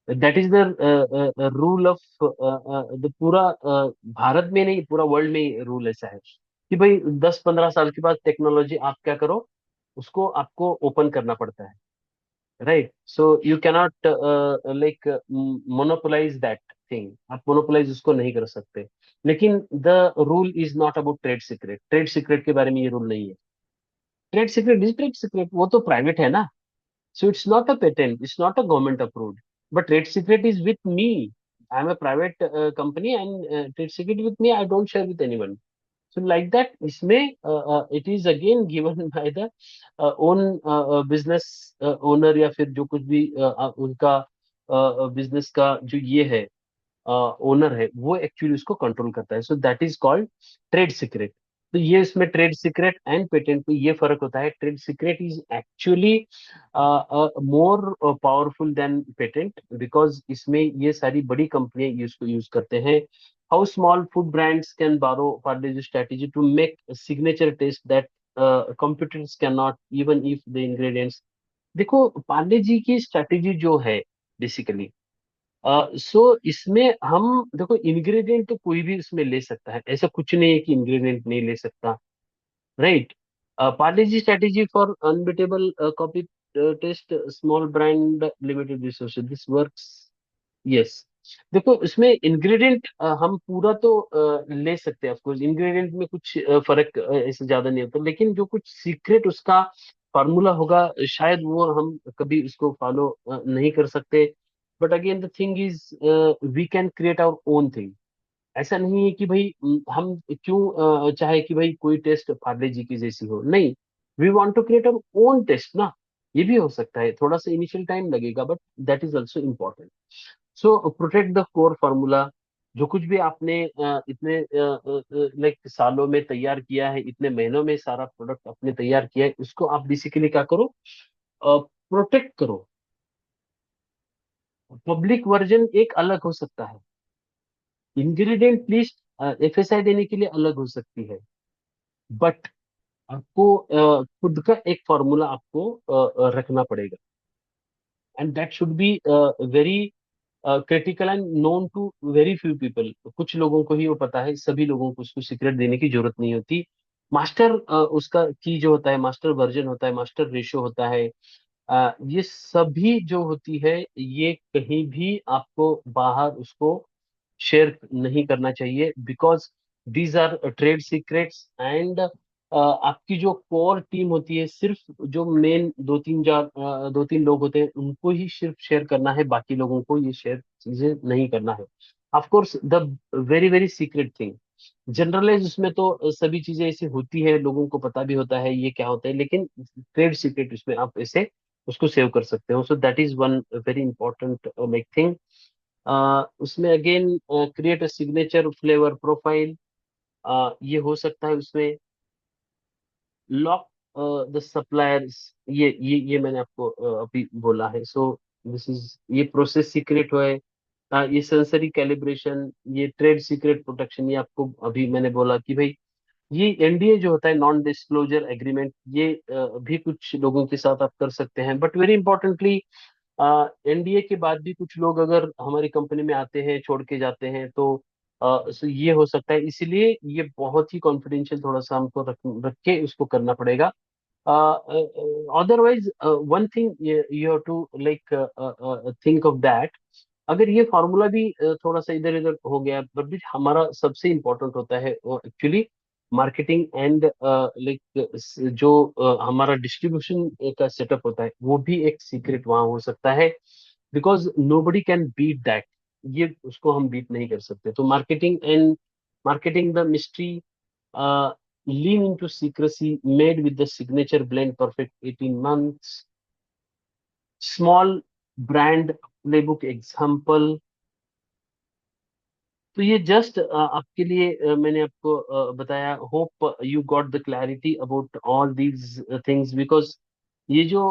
That is the rule of the पूरा भारत में नहीं, पूरा वर्ल्ड में रूल ऐसा है कि भाई 10-15 साल के बाद टेक्नोलॉजी आप क्या करो, उसको आपको ओपन करना पड़ता है, right. So you cannot like monopolise that thing, आप मोनोपोलाइज उसको नहीं कर सकते। लेकिन the rule is not about trade secret, trade secret के बारे में ये रूल नहीं है। Trade secret is trade secret, वो तो प्राइवेट है ना। So it's not a patent, it's not a government approved. But trade secret is with me. I'm a private company and trade secret with me, I don't share with anyone. So like that, इसमें it is again given by the own business owner, या फिर जो कुछ भी उनका business का जो ये है ओनर है, वो एक्चुअली उसको कंट्रोल करता है। So that is called trade secret. तो ये इसमें ट्रेड सीक्रेट एंड पेटेंट में ये फर्क होता है। Trade secret is actually more powerful than patent, because इसमें ये सारी बड़ी कंपनियां इसको यूज करते हैं। How small food brands can borrow Parle strategy to make signature taste that competitors can not, even if the ingredients. देखो पार्ले जी की स्ट्रेटेजी जो है बेसिकली, सो इसमें हम देखो इंग्रेडिएंट तो कोई भी इसमें ले सकता है, ऐसा कुछ नहीं है कि इंग्रेडिएंट नहीं ले सकता, right. Parle G strategy for unbeatable copy taste small brand limited resources this works. Yes, देखो इसमें इंग्रेडिएंट हम पूरा तो ले सकते हैं, ऑफकोर्स इंग्रेडिएंट में कुछ फर्क ऐसे ज्यादा नहीं होता, लेकिन जो कुछ सीक्रेट उसका फार्मूला होगा शायद वो हम कभी उसको फॉलो नहीं कर सकते। But again the thing is we can create our own thing. ऐसा नहीं है कि भाई हम क्यों चाहे कि भाई कोई टेस्ट पार्ले जी की जैसी हो, नहीं। We want to create our own taste ना। ये भी हो सकता है, थोड़ा सा इनिशियल टाइम लगेगा, but that is also important. So protect the core formula. जो कुछ भी आपने इतने लाइक सालों में तैयार किया है, इतने महीनों में सारा प्रोडक्ट आपने तैयार किया है, उसको आप बेसिकली क्या करो, प्रोटेक्ट करो। पब्लिक वर्जन एक अलग हो सकता है, इंग्रेडिएंट लिस्ट एफएसआई देने के लिए अलग हो सकती है, बट आपको खुद का एक फॉर्मूला आपको रखना पड़ेगा, and that should be very critical and known to very few people. कुछ लोगों को ही वो पता है, सभी लोगों को उसको सीक्रेट देने की जरूरत नहीं होती। मास्टर उसका की जो होता है, मास्टर वर्जन होता है, मास्टर रेशियो होता है, ये सभी जो होती है, ये कहीं भी आपको बाहर उसको शेयर नहीं करना चाहिए, because these are trade secrets. And आपकी जो कोर टीम होती है, सिर्फ जो मेन दो तीन लोग होते हैं, उनको ही सिर्फ शेयर करना है, बाकी लोगों को ये शेयर चीजें नहीं करना है। Of course the very very secret thing, generalize उसमें तो सभी चीजें ऐसी होती है, लोगों को पता भी होता है ये क्या होता है, लेकिन ट्रेड सीक्रेट उसमें आप ऐसे उसको सेव कर सकते हो। So that is one very important make thing. उसमें again create a signature flavour profile, ये हो सकता है उसमें। लॉक द सप्लायर्स, ये मैंने आपको अभी बोला है। सो दिस इज, ये प्रोसेस सीक्रेट है। ये सेंसरी कैलिब्रेशन, ये ट्रेड सीक्रेट प्रोटेक्शन, ये आपको अभी मैंने बोला कि भाई ये एनडीए जो होता है, नॉन डिस्क्लोजर एग्रीमेंट, ये भी कुछ लोगों के साथ आप कर सकते हैं। बट वेरी इंपॉर्टेंटली, एनडीए के बाद भी कुछ लोग अगर हमारी कंपनी में आते हैं, छोड़ के जाते हैं, तो ये हो सकता है। इसीलिए ये बहुत ही कॉन्फिडेंशियल थोड़ा सा हमको रख के उसको करना पड़ेगा। Otherwise one thing you have to like think of that, अगर ये फॉर्मूला भी थोड़ा सा इधर उधर हो गया, बट भी हमारा सबसे इम्पोर्टेंट होता है वो एक्चुअली मार्केटिंग एंड लाइक जो हमारा डिस्ट्रीब्यूशन का सेटअप होता है, वो भी एक सीक्रेट वहां हो सकता है, because nobody can beat that. ये उसको हम बीट नहीं कर सकते। तो marketing the mystery, lean into secrecy, made with the signature blend perfect 18 months, small brand playbook example। तो ये जस्ट आपके लिए मैंने आपको बताया। Hope you got the clarity about all these things, because ये जो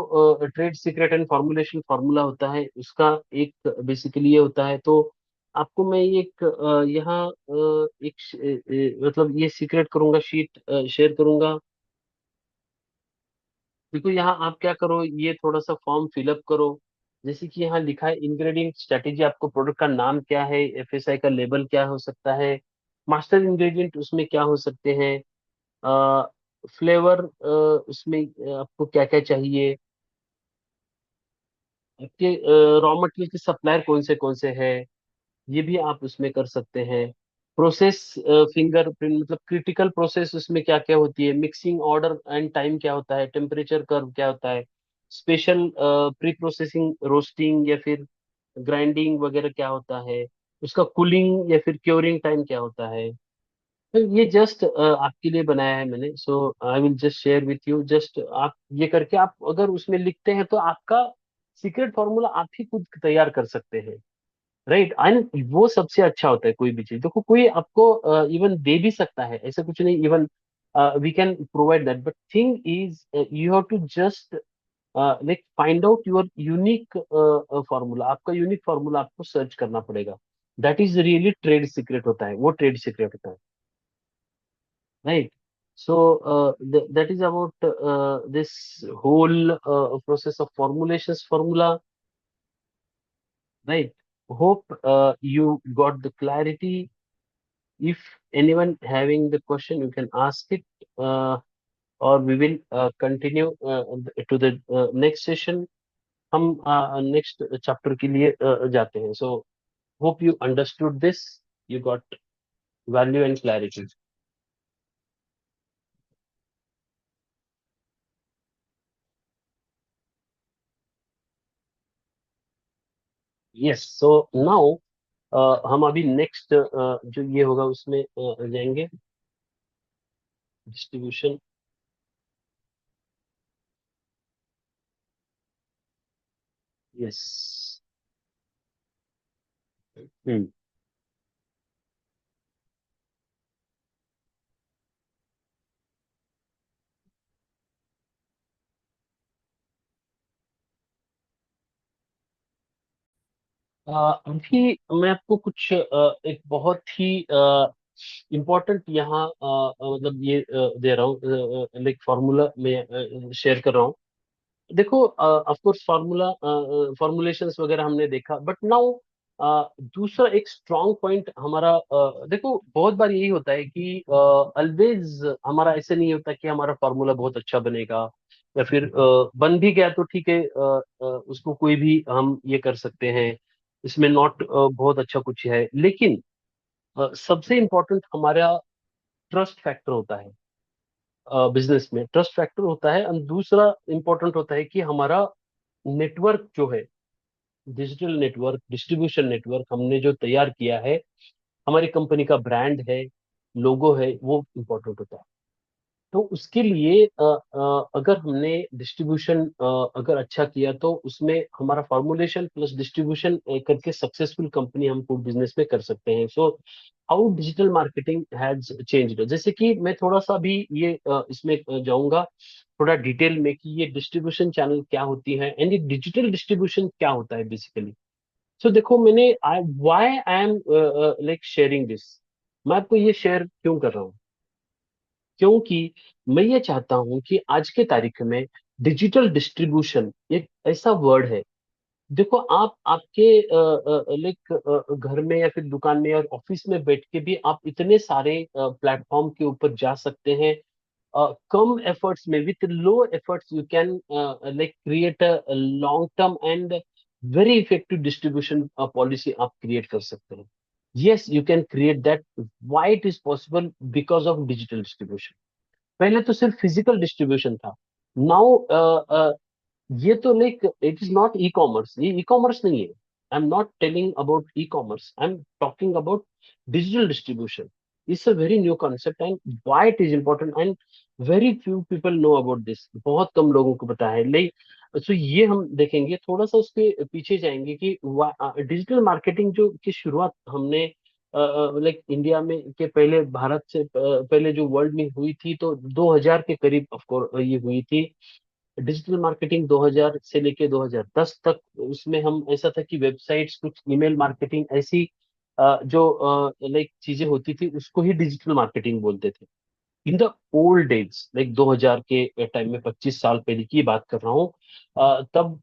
trade secret and formulation formula होता है, उसका एक बेसिकली ये होता है। तो आपको मैं एक यहाँ मतलब ये सीक्रेट करूंगा, शीट शेयर करूंगा। देखो यहाँ आप क्या करो, ये थोड़ा सा फॉर्म फिलअप करो। जैसे कि यहाँ लिखा है इंग्रेडिएंट स्ट्रेटेजी, आपको प्रोडक्ट का नाम क्या है, एफएसआई का लेबल क्या हो सकता है, मास्टर इंग्रेडिएंट उसमें क्या हो सकते हैं, फ्लेवर उसमें आपको क्या क्या चाहिए, आपके रॉ मटेरियल के सप्लायर कौन से हैं, ये भी आप उसमें कर सकते हैं। प्रोसेस फिंगरप्रिंट, मतलब क्रिटिकल प्रोसेस उसमें क्या क्या होती है, मिक्सिंग ऑर्डर एंड टाइम क्या होता है, टेम्परेचर कर्व क्या होता है, स्पेशल प्री प्रोसेसिंग रोस्टिंग या फिर ग्राइंडिंग वगैरह क्या होता है, उसका कूलिंग या फिर क्योरिंग टाइम क्या होता है, तो ये जस्ट आपके लिए बनाया है मैंने, so I will just share with you. Just आप ये करके आप अगर उसमें लिखते हैं तो आपका सीक्रेट फॉर्मूला आप ही खुद तैयार कर सकते हैं। राइट, एंड वो सबसे अच्छा होता है। कोई भी चीज देखो, कोई आपको इवन दे भी सकता है, ऐसा कुछ नहीं। Even we can provide that, but thing is you have to just like find out your unique formula. आपका यूनिक फॉर्मूला आपको सर्च करना पड़ेगा। That is really trade secret होता है, वो ट्रेड सीक्रेट होता है। Right. So that is about this whole process of formulations formula, right? Hope you got the clarity. If anyone having the question, you can ask it, uh, or we will continue to the next session. हम next chapter के लिए जाते हैं। So hope you understood this, you got value and clarity. Yes, so now हम अभी next जो ये होगा उसमें जाएंगे, डिस्ट्रीब्यूशन। यस। हम्म। अभी मैं आपको कुछ एक बहुत ही इम्पोर्टेंट यहाँ मतलब ये दे रहा हूँ, लाइक फॉर्मूला में शेयर कर रहा हूँ। देखो, ऑफ कोर्स फार्मूला फॉर्मुलेशंस वगैरह हमने देखा, बट नाउ दूसरा एक स्ट्रॉन्ग पॉइंट हमारा, देखो बहुत बार यही होता है कि ऑलवेज हमारा ऐसे नहीं होता कि हमारा फार्मूला बहुत अच्छा बनेगा, या फिर बन भी गया तो ठीक है, उसको कोई भी हम ये कर सकते हैं। इसमें नॉट बहुत अच्छा कुछ है, लेकिन सबसे इम्पोर्टेंट हमारा ट्रस्ट फैक्टर होता है। बिजनेस में ट्रस्ट फैक्टर होता है, और दूसरा इंपॉर्टेंट होता है कि हमारा नेटवर्क जो है, डिजिटल नेटवर्क, डिस्ट्रीब्यूशन नेटवर्क हमने जो तैयार किया है, हमारी कंपनी का ब्रांड है, लोगो है, वो इम्पोर्टेंट होता है। तो उसके लिए अगर हमने डिस्ट्रीब्यूशन अगर अच्छा किया तो उसमें हमारा फॉर्मुलेशन प्लस डिस्ट्रीब्यूशन करके सक्सेसफुल कंपनी हम फूड बिजनेस में कर सकते हैं। So how digital marketing has changed, जैसे कि मैं थोड़ा सा भी ये इसमें जाऊंगा थोड़ा डिटेल में कि ये डिस्ट्रीब्यूशन चैनल क्या होती है एंड ये डिजिटल डिस्ट्रीब्यूशन क्या होता है बेसिकली। सो देखो, मैंने I why I am like sharing this, मैं आपको ये शेयर क्यों कर रहा हूँ, क्योंकि मैं ये चाहता हूं कि आज के तारीख में डिजिटल डिस्ट्रीब्यूशन एक ऐसा वर्ड है। देखो, आप आपके लाइक घर में या फिर दुकान में और ऑफिस में बैठ के भी आप इतने सारे प्लेटफॉर्म के ऊपर जा सकते हैं। कम एफर्ट्स में, with low efforts, you can like create a long term and very effective distribution policy आप क्रिएट कर सकते हैं। Yes, you can create that. Why it is possible? Because of digital distribution. पहले तो सिर्फ फिजिकल डिस्ट्रीब्यूशन था। Now ये तो like it is not e commerce, ये ई कॉमर्स नहीं है। I am not telling about e commerce, I am talking about digital distribution. It's a very new concept and why it is important and very few people know about this, बहुत कम लोगों को पता है। Like so ये हम देखेंगे, थोड़ा सा उसके पीछे जाएंगे कि डिजिटल मार्केटिंग जो की शुरुआत हमने लाइक इंडिया में के पहले, भारत से पहले जो वर्ल्ड में हुई थी तो 2000 के करीब ऑफ कोर्स ये हुई थी। डिजिटल मार्केटिंग 2000 से लेके 2010 तक, उसमें हम ऐसा था कि वेबसाइट्स, कुछ ईमेल मार्केटिंग ऐसी जो लाइक चीजें होती थी उसको ही डिजिटल मार्केटिंग बोलते थे। In the old days, like 2000 के टाइम में, 25 साल पहले की बात कर रहा हूँ। तब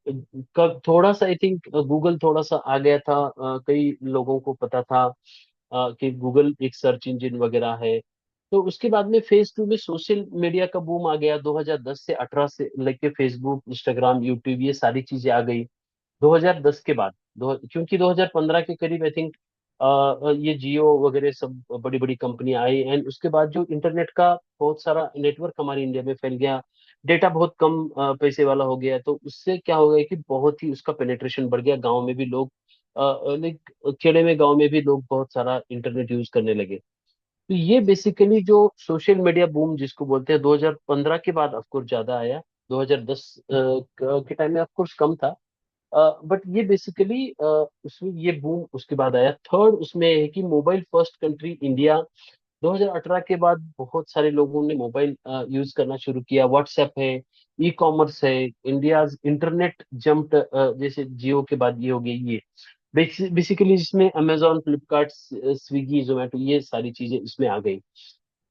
कब थोड़ा सा आई थिंक गूगल थोड़ा सा आ गया था, कई लोगों को पता था कि गूगल एक सर्च इंजन वगैरह है। तो उसके बाद में फेज टू में सोशल मीडिया का बूम आ गया, 2010 से 18 से लेके फेसबुक, इंस्टाग्राम, यूट्यूब, ये सारी चीजें आ गई 2010 के बाद। क्योंकि 2015 के करीब आई थिंक ये जियो वगैरह सब बड़ी बड़ी कंपनी आई, एंड उसके बाद जो इंटरनेट का बहुत सारा नेटवर्क हमारे इंडिया में फैल गया, डेटा बहुत कम पैसे वाला हो गया, तो उससे क्या हो गया कि बहुत ही उसका पेनिट्रेशन बढ़ गया। गांव में भी लोग, लाइक खेड़े में, गांव में भी लोग बहुत सारा इंटरनेट यूज करने लगे। तो ये बेसिकली जो सोशल मीडिया बूम जिसको बोलते हैं 2015 के बाद ऑफ कोर्स ज्यादा आया। 2010 के टाइम में ऑफ कोर्स कम था। बट ये बेसिकली उसमें ये बूम उसके बाद आया। थर्ड उसमें है कि मोबाइल फर्स्ट कंट्री इंडिया। 2018 के बाद बहुत सारे लोगों ने मोबाइल यूज करना शुरू किया। व्हाट्सएप है, ई कॉमर्स है, इंडिया इंटरनेट जंप्ड, जैसे जियो के बाद ये हो गया ये। बेसिकली जिसमें अमेजोन, फ्लिपकार्ट, स्विगी, जोमेटो ये सारी चीजें इसमें आ गई।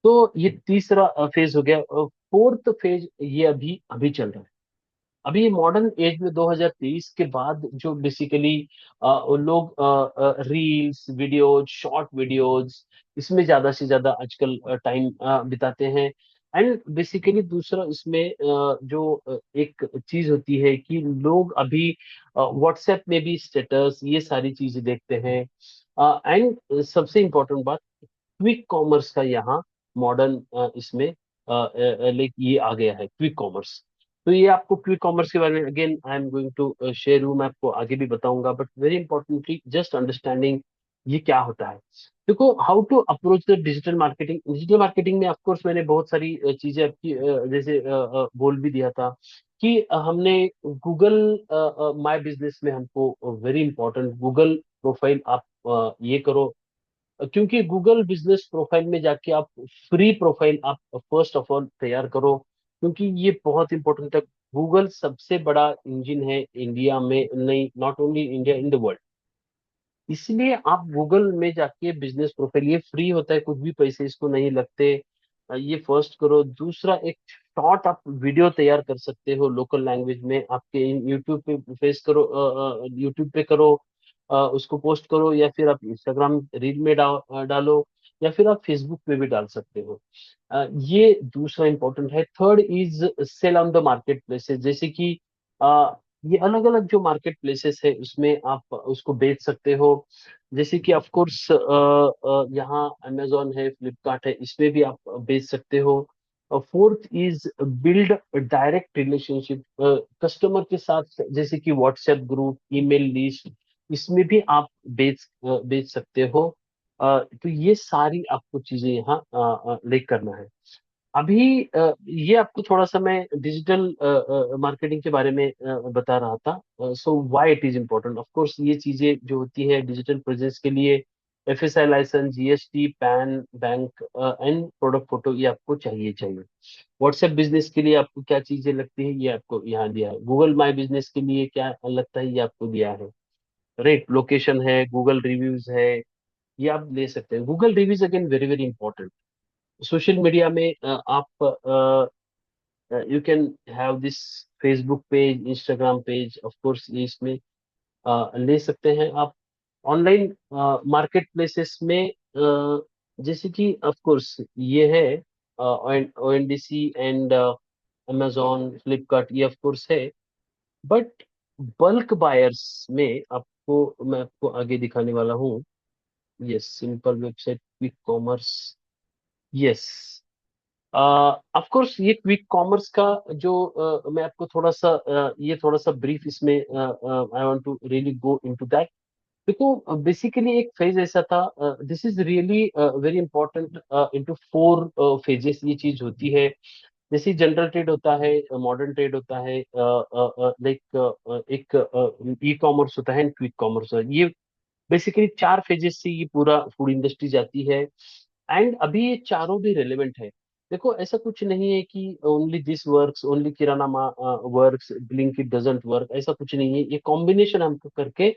तो ये तीसरा फेज हो गया। फोर्थ फेज ये अभी अभी चल रहा है। अभी ये मॉडर्न एज में 2023 के बाद जो बेसिकली लोग रील्स, वीडियोज, शॉर्ट वीडियोज, इसमें ज्यादा से ज्यादा आजकल टाइम बिताते हैं। एंड बेसिकली दूसरा इसमें जो एक चीज होती है कि लोग अभी व्हाट्सएप में भी स्टेटस ये सारी चीजें देखते हैं। एंड सबसे इम्पोर्टेंट बात, क्विक कॉमर्स का यहाँ मॉडर्न इसमें लाइक ये आ गया है क्विक कॉमर्स। तो ये आपको क्विक कॉमर्स के बारे में again I am going to share हूँ, मैं आपको आगे भी बताऊंगा, but very importantly just understanding ये क्या होता है। देखो, how to approach the digital marketing. Digital marketing में ऑफकोर्स मैंने बहुत सारी चीजें आपकी जैसे बोल भी दिया था कि हमने गूगल माय बिजनेस में हमको वेरी इंपॉर्टेंट गूगल प्रोफाइल आप ये करो। क्योंकि गूगल बिजनेस प्रोफाइल में जाके आप फ्री प्रोफाइल आप फर्स्ट ऑफ ऑल तैयार करो, क्योंकि ये बहुत इंपॉर्टेंट है। गूगल सबसे बड़ा इंजन है इंडिया में, नहीं not only India, in the world. इसलिए आप गूगल में जाके बिजनेस प्रोफाइल, ये फ्री होता है, कुछ भी पैसे इसको नहीं लगते। ये फर्स्ट करो। दूसरा, एक शॉर्ट आप वीडियो तैयार कर सकते हो लोकल लैंग्वेज में, आपके यूट्यूब पे फेस करो, यूट्यूब पे करो, उसको पोस्ट करो, या फिर आप इंस्टाग्राम रील में डालो, या फिर आप फेसबुक पे भी डाल सकते हो। ये दूसरा इंपॉर्टेंट है। Third is sale on the market places, जैसे कि ये अलग अलग जो मार्केट प्लेसेस है उसमें आप उसको बेच सकते हो। जैसे कि ऑफ कोर्स यहाँ अमेजोन है, फ्लिपकार्ट है, इसमें भी आप बेच सकते हो। Fourth is build direct relationship customer के साथ, जैसे कि व्हाट्सएप ग्रुप, ईमेल लिस्ट, इसमें भी आप बेच सकते हो। तो ये सारी आपको चीजें यहाँ लेक करना है। अभी ये आपको थोड़ा सा मैं डिजिटल मार्केटिंग के बारे में बता रहा था। So why it is important, of course ये चीजें जो होती है डिजिटल प्रेजेंस के लिए, FSI license, GST, PAN, bank and product photo, ये आपको चाहिए चाहिए। व्हाट्सएप बिजनेस के लिए आपको क्या चीजें लगती है ये आपको यहाँ दिया है। गूगल माई बिजनेस के लिए क्या लगता है ये आपको दिया है। राइट, लोकेशन है, गूगल रिव्यूज है, ये आप ले सकते हैं। Google reviews again very very important. Social media में आप you can have this Facebook page, Instagram page, of course ये इसमें ले सकते हैं आप। ऑनलाइन मार्केट प्लेसेस में जैसे कि ऑफ कोर्स ये है ओएनडीसी एंड अमेजोन, फ्लिपकार्ट, ये ऑफ कोर्स है। बट बल्क बायर्स में आपको मैं आपको आगे दिखाने वाला हूँ। Yes, simple website, quick commerce. Yes, of course ये क्विक कॉमर्स का जो मैं आपको थोड़ा सा ये थोड़ा सा ब्रीफ इसमें I want to really go into that. देखो, बेसिकली एक फेज ऐसा था, this is really very important, into four phases ये चीज होती है। जैसे जनरल ट्रेड होता है, मॉडर्न ट्रेड होता है, लाइक एक ई कॉमर्स होता है एंड क्विक कॉमर्स होता है। ये बेसिकली चार फेजेस से ये पूरा फूड इंडस्ट्री जाती है। एंड अभी ये चारों भी रेलेवेंट है। देखो, ऐसा कुछ नहीं है कि only this works, only kirana works, Blinkit doesn't work, ऐसा कुछ नहीं है। ये कॉम्बिनेशन हमको करके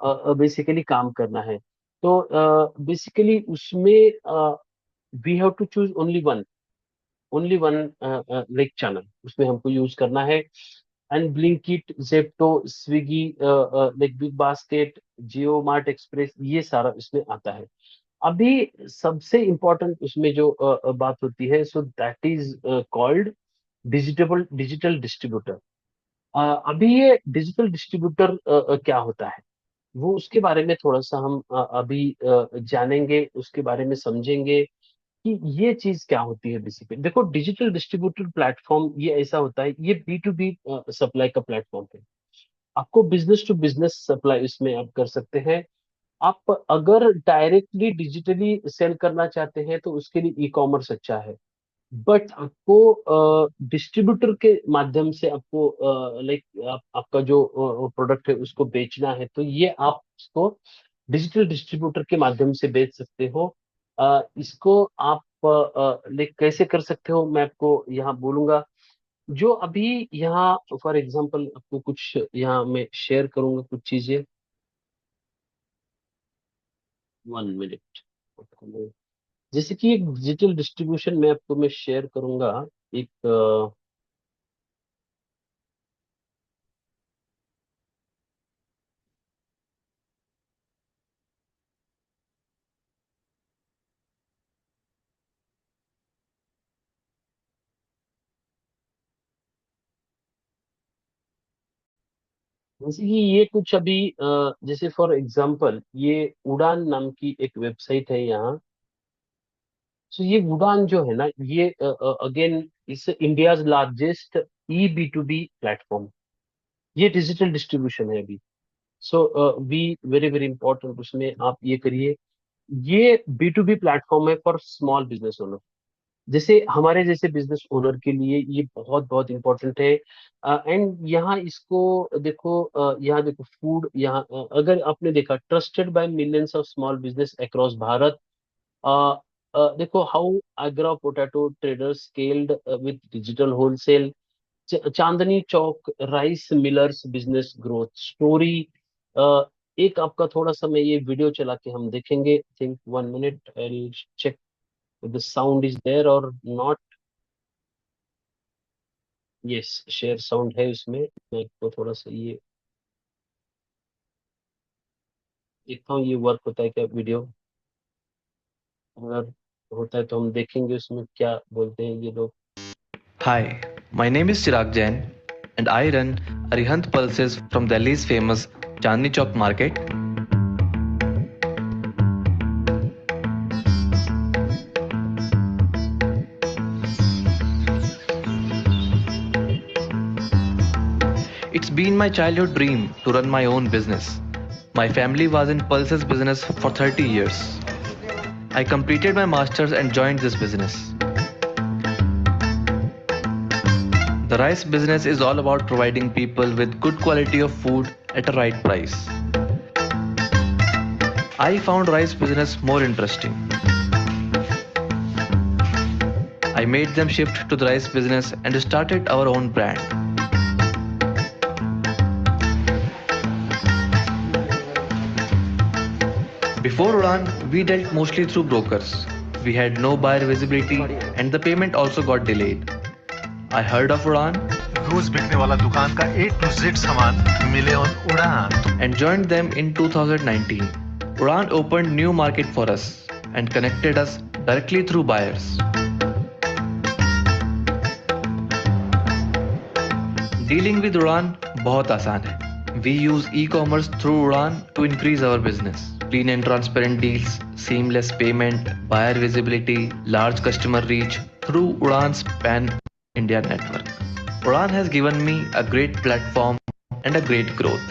बेसिकली काम करना है। तो बेसिकली उसमें we have to choose only one like channel उसमें हमको यूज करना है। And Blinkit, Zepto, Swiggy, like Big Basket, Jio Mart Express, ये सारा इसमें आता है। अभी सबसे इम्पोर्टेंट उसमें जो बात होती है, so that is called digital digital distributor. अभी ये डिजिटल डिस्ट्रीब्यूटर क्या होता है, वो उसके बारे में थोड़ा सा हम अभी जानेंगे, उसके बारे में समझेंगे कि ये चीज क्या होती है। बेसिकली देखो, डिजिटल डिस्ट्रीब्यूटर प्लेटफॉर्म ये ऐसा होता है, ये बी टू बी सप्लाई का प्लेटफॉर्म है। आपको बिजनेस टू बिजनेस सप्लाई इसमें आप कर सकते हैं। आप अगर डायरेक्टली डिजिटली सेल करना चाहते हैं तो उसके लिए ई कॉमर्स अच्छा है। बट आपको डिस्ट्रीब्यूटर के माध्यम से आपको लाइक आपका जो प्रोडक्ट है उसको बेचना है, तो ये आप उसको डिजिटल डिस्ट्रीब्यूटर के माध्यम से बेच सकते हो। इसको आप लाइक कैसे कर सकते हो मैं आपको यहाँ बोलूंगा। जो अभी यहाँ फॉर एग्जांपल आपको कुछ यहाँ मैं शेयर करूंगा कुछ चीजें। 1 मिनट। जैसे कि एक डिजिटल डिस्ट्रीब्यूशन में आपको मैं शेयर करूंगा। एक जैसे कि ये कुछ अभी जैसे फॉर एग्जांपल ये उड़ान नाम की एक वेबसाइट है यहाँ। तो ये उड़ान जो है ना, ये again is India's largest e B to B platform. ये डिजिटल डिस्ट्रीब्यूशन है अभी। So we very very important उसमें आप ये करिए। ये बी टू बी प्लेटफॉर्म है फॉर स्मॉल बिजनेस ओनर। जैसे हमारे जैसे बिजनेस ओनर के लिए ये बहुत बहुत इंपॉर्टेंट है। एंड यहाँ इसको देखो, यहाँ देखो फूड यहाँ अगर आपने देखा trusted by millions of small business across Bharat. देखो how Agra potato traders scaled with digital wholesale. Chandni Chowk rice millers business growth story. एक आपका थोड़ा सा मैं ये वीडियो चला के हम देखेंगे। Think 1 minute I check the sound is there और नॉट। यस, शेयर साउंड है उसमें। मैं आपको थोड़ा सा ये देखता हूँ ये वर्क होता है क्या वीडियो। अगर होता है तो हम देखेंगे उसमें क्या बोलते हैं ये लोग। Hi, my name is Chirag Jain and I run Arihant Pulses from Delhi's famous Chandni Chowk Market. It's been my childhood dream to run my own business. My family was in pulses business for 30 years. I completed my masters and joined this business. The rice business is all about providing people with good quality of food at a right price. I found rice business more interesting. I made them shift to the rice business and started our own brand. Before Udan, we dealt mostly through brokers. We had no buyer visibility and the payment also got delayed. I heard of Udan रोज बिकने वाला दुकान का A to Z सामान मिले on उड़ान and joined them in 2019. Udan opened new market for us and connected us directly through buyers. Dealing with Udan बहुत आसान है. We use e-commerce through Udan to increase our business. Clean and transparent deals, seamless payment, buyer visibility, large customer reach through Udan's pan-India network. Udan has given me a great platform and a great growth.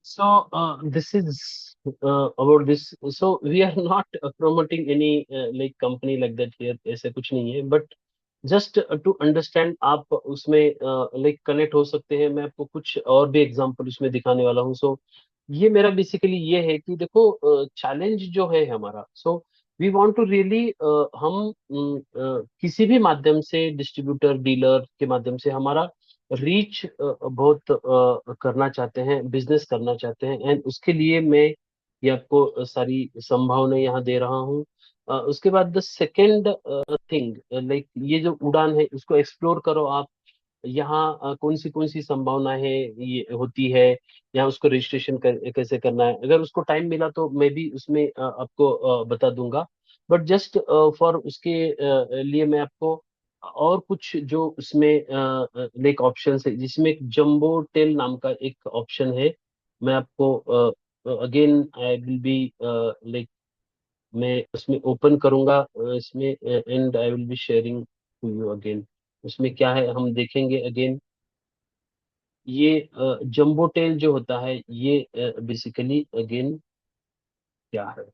So this is about this. So we are not promoting any like company like that here. ऐसे कुछ नहीं है. But just to understand आप उसमें like connect हो सकते हैं। मैं आपको कुछ और भी एग्जांपल उसमें दिखाने वाला हूँ। सो ये मेरा बेसिकली ये है कि देखो चैलेंज जो है हमारा। So we want to really हम किसी भी माध्यम से डिस्ट्रीब्यूटर डीलर के माध्यम से हमारा रीच बहुत करना चाहते हैं, बिजनेस करना चाहते हैं। एंड उसके लिए मैं ये आपको सारी संभावनाएं यहाँ दे रहा हूँ। उसके बाद द सेकेंड थिंग लाइक ये जो उड़ान है उसको एक्सप्लोर करो आप। यहाँ कौन सी संभावना है ये होती है। यहाँ उसको रजिस्ट्रेशन कैसे करना है। अगर उसको टाइम मिला तो मैं भी उसमें आपको बता दूंगा। बट जस्ट फॉर उसके लिए मैं आपको और कुछ जो उसमें लाइक ऑप्शंस है जिसमें एक जंबो टेल नाम का एक ऑप्शन है। मैं आपको again I will be like मैं उसमें ओपन करूंगा इसमें and I will be sharing to you again. उसमें क्या है हम देखेंगे अगेन। ये जंबो टेल जो होता है ये बेसिकली अगेन क्या है?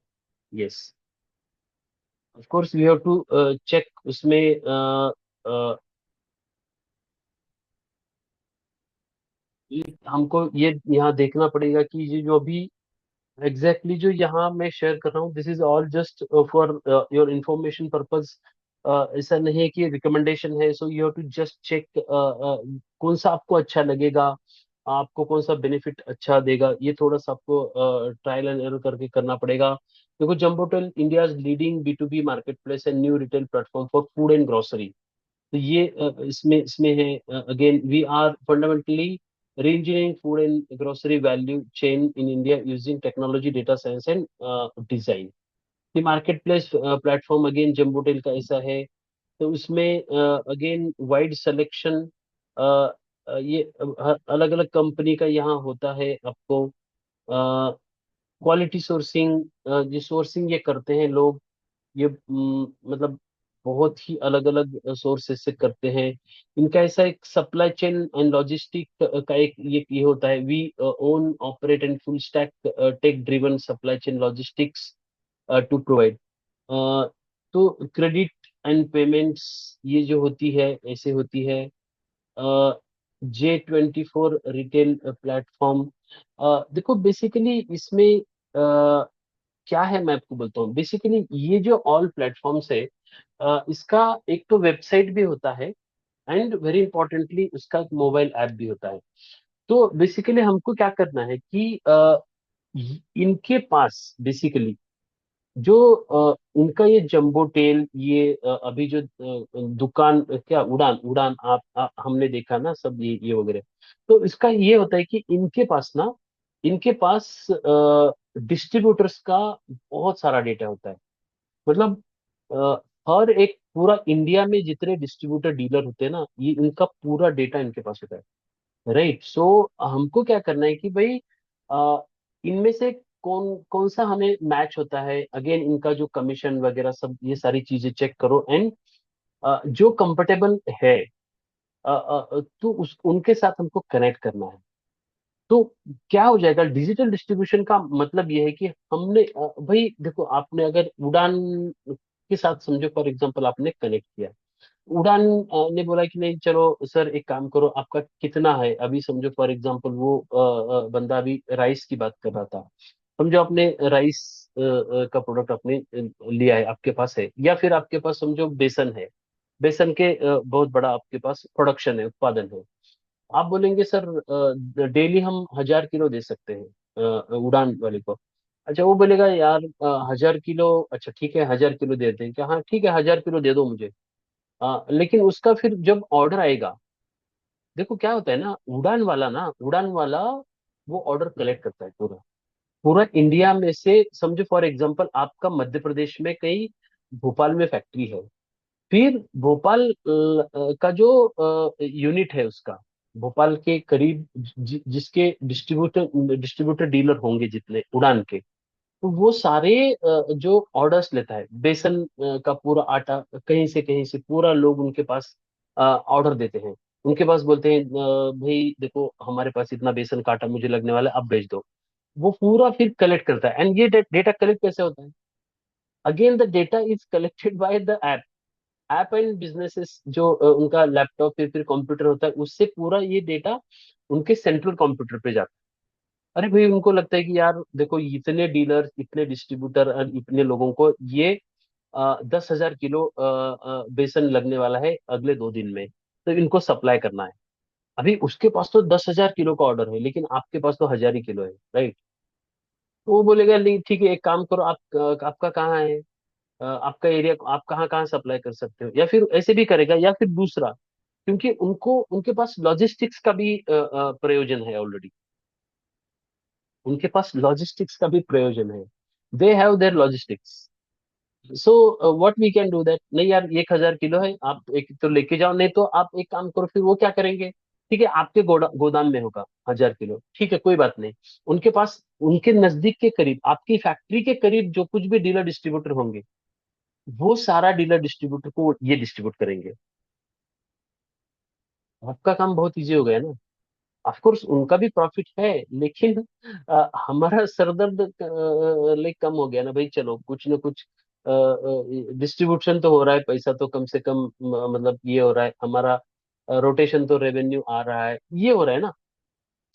Yes, of course we have to check उसमें हमको ये यहाँ देखना पड़ेगा कि ये जो अभी एग्जैक्टली जो यहाँ मैं शेयर कर रहा हूँ, this is all just for your information purpose. ऐसा नहीं है कि रिकमेंडेशन है, so you have to just check कौन सा आपको अच्छा लगेगा, आपको कौन सा बेनिफिट अच्छा देगा, ये थोड़ा सा आपको ट्रायल एंड एरर करके करना पड़ेगा। देखो, Jumbotail India leading B2B market place and new retail platform for food and grocery. तो ये इसमें है, again we are fundamentally reengineering food and grocery value chain in India using technology, data science and design। ये market place platform again जम्बोटेल का ऐसा है। तो उसमें अगेन वाइड सिलेक्शन, ये अलग अलग कंपनी का यहाँ होता है आपको। क्वालिटी सोर्सिंग, ये सोर्सिंग ये करते हैं लोग, ये मतलब बहुत ही अलग अलग सोर्सेस से करते हैं। इनका ऐसा एक सप्लाई चेन एंड लॉजिस्टिक का एक ये होता है, we own operate and full stack tech driven supply chain logistics to provide. तो क्रेडिट एंड पेमेंट्स ये जो होती है ऐसे होती है। J24 रिटेल प्लेटफॉर्म, देखो बेसिकली इसमें क्या है मैं आपको बोलता हूँ। बेसिकली ये जो ऑल प्लेटफॉर्म्स है, इसका एक तो वेबसाइट भी होता है एंड वेरी इंपॉर्टेंटली उसका एक मोबाइल ऐप भी होता है। तो बेसिकली हमको क्या करना है कि इनके पास बेसिकली जो उनका ये जंबो टेल, ये अभी जो दुकान क्या उड़ान उड़ान हमने देखा ना सब ये वगैरह। तो इसका ये होता है कि इनके पास ना, इनके पास डिस्ट्रीब्यूटर्स का बहुत सारा डेटा होता है। मतलब अ, हर एक पूरा इंडिया में जितने डिस्ट्रीब्यूटर डीलर होते हैं ना, ये इनका पूरा डेटा इनके पास होता है, राइट। सो हमको क्या करना है कि भाई इनमें से कौन कौन सा हमें मैच होता है, अगेन इनका जो कमीशन वगैरह सब ये सारी चीजें चेक करो एंड जो कंफर्टेबल है तो उनके साथ हमको कनेक्ट करना है। तो क्या हो जाएगा, डिजिटल डिस्ट्रीब्यूशन का मतलब ये है कि हमने भाई देखो, आपने अगर उड़ान के साथ समझो फॉर एग्जांपल आपने कनेक्ट किया, उड़ान ने बोला कि नहीं चलो सर एक काम करो, आपका कितना है, अभी समझो फॉर एग्जांपल वो बंदा अभी राइस की बात कर रहा था। समझो आपने राइस का प्रोडक्ट आपने लिया है, आपके पास है, या फिर आपके पास समझो बेसन है, बेसन के बहुत बड़ा आपके पास प्रोडक्शन है, उत्पादन है। आप बोलेंगे सर डेली हम 1,000 किलो दे सकते हैं उड़ान वाले को। अच्छा, वो बोलेगा यार 1,000 किलो, अच्छा ठीक है 1,000 किलो दे दें क्या, हाँ ठीक है 1,000 किलो दे दो मुझे। लेकिन उसका फिर जब ऑर्डर आएगा, देखो क्या होता है ना, उड़ान वाला वो ऑर्डर कलेक्ट करता है पूरा पूरा इंडिया में से। समझो फॉर एग्जांपल आपका मध्य प्रदेश में कहीं भोपाल में फैक्ट्री है, फिर भोपाल का जो यूनिट है उसका, भोपाल के करीब जिसके डिस्ट्रीब्यूटर डीलर होंगे जितने उड़ान के, तो वो सारे जो ऑर्डर्स लेता है बेसन का पूरा आटा, कहीं से पूरा लोग उनके पास ऑर्डर देते हैं। उनके पास बोलते हैं भाई देखो हमारे पास इतना बेसन का आटा मुझे लगने वाला है, आप भेज दो। वो पूरा फिर कलेक्ट करता है एंड ये डेटा कलेक्ट कैसे होता है, again the data is collected by the app. App and businesses जो उनका लैपटॉप फिर कंप्यूटर होता है, उससे पूरा ये डेटा उनके सेंट्रल कंप्यूटर पे जाता है। अरे भाई उनको लगता है कि यार देखो इतने डीलर इतने डिस्ट्रीब्यूटर और इतने लोगों को ये 10,000 किलो बेसन लगने वाला है अगले 2 दिन में, तो इनको सप्लाई करना है। अभी उसके पास तो 10,000 किलो का ऑर्डर है, लेकिन आपके पास तो 1,000 ही किलो है, राइट। तो वो बोलेगा नहीं ठीक है, एक काम करो आप, आपका कहाँ है, आपका एरिया, आप कहाँ कहाँ सप्लाई कर सकते हो, या फिर ऐसे भी करेगा, या फिर दूसरा, क्योंकि उनको उनके पास लॉजिस्टिक्स का भी प्रयोजन है ऑलरेडी, उनके पास लॉजिस्टिक्स का भी प्रयोजन है। They have their logistics. So what we can do that, नहीं यार 1,000 किलो है, आप एक तो लेके जाओ, नहीं तो आप एक काम करो, फिर वो क्या करेंगे, ठीक है आपके गोदाम में होगा 1,000 किलो, ठीक है कोई बात नहीं। उनके पास उनके नजदीक के करीब आपकी फैक्ट्री के करीब जो कुछ भी डीलर डिस्ट्रीब्यूटर होंगे, वो सारा डीलर डिस्ट्रीब्यूटर को ये डिस्ट्रीब्यूट करेंगे। आपका काम बहुत इजी हो गया ना। ऑफ कोर्स उनका भी प्रॉफिट है, लेकिन हमारा सरदर्द लाइक कम हो गया ना भाई। चलो कुछ ना कुछ डिस्ट्रीब्यूशन तो हो रहा है, पैसा तो कम से कम मतलब ये हो रहा है हमारा, रोटेशन तो रेवेन्यू आ रहा है, ये हो रहा है ना।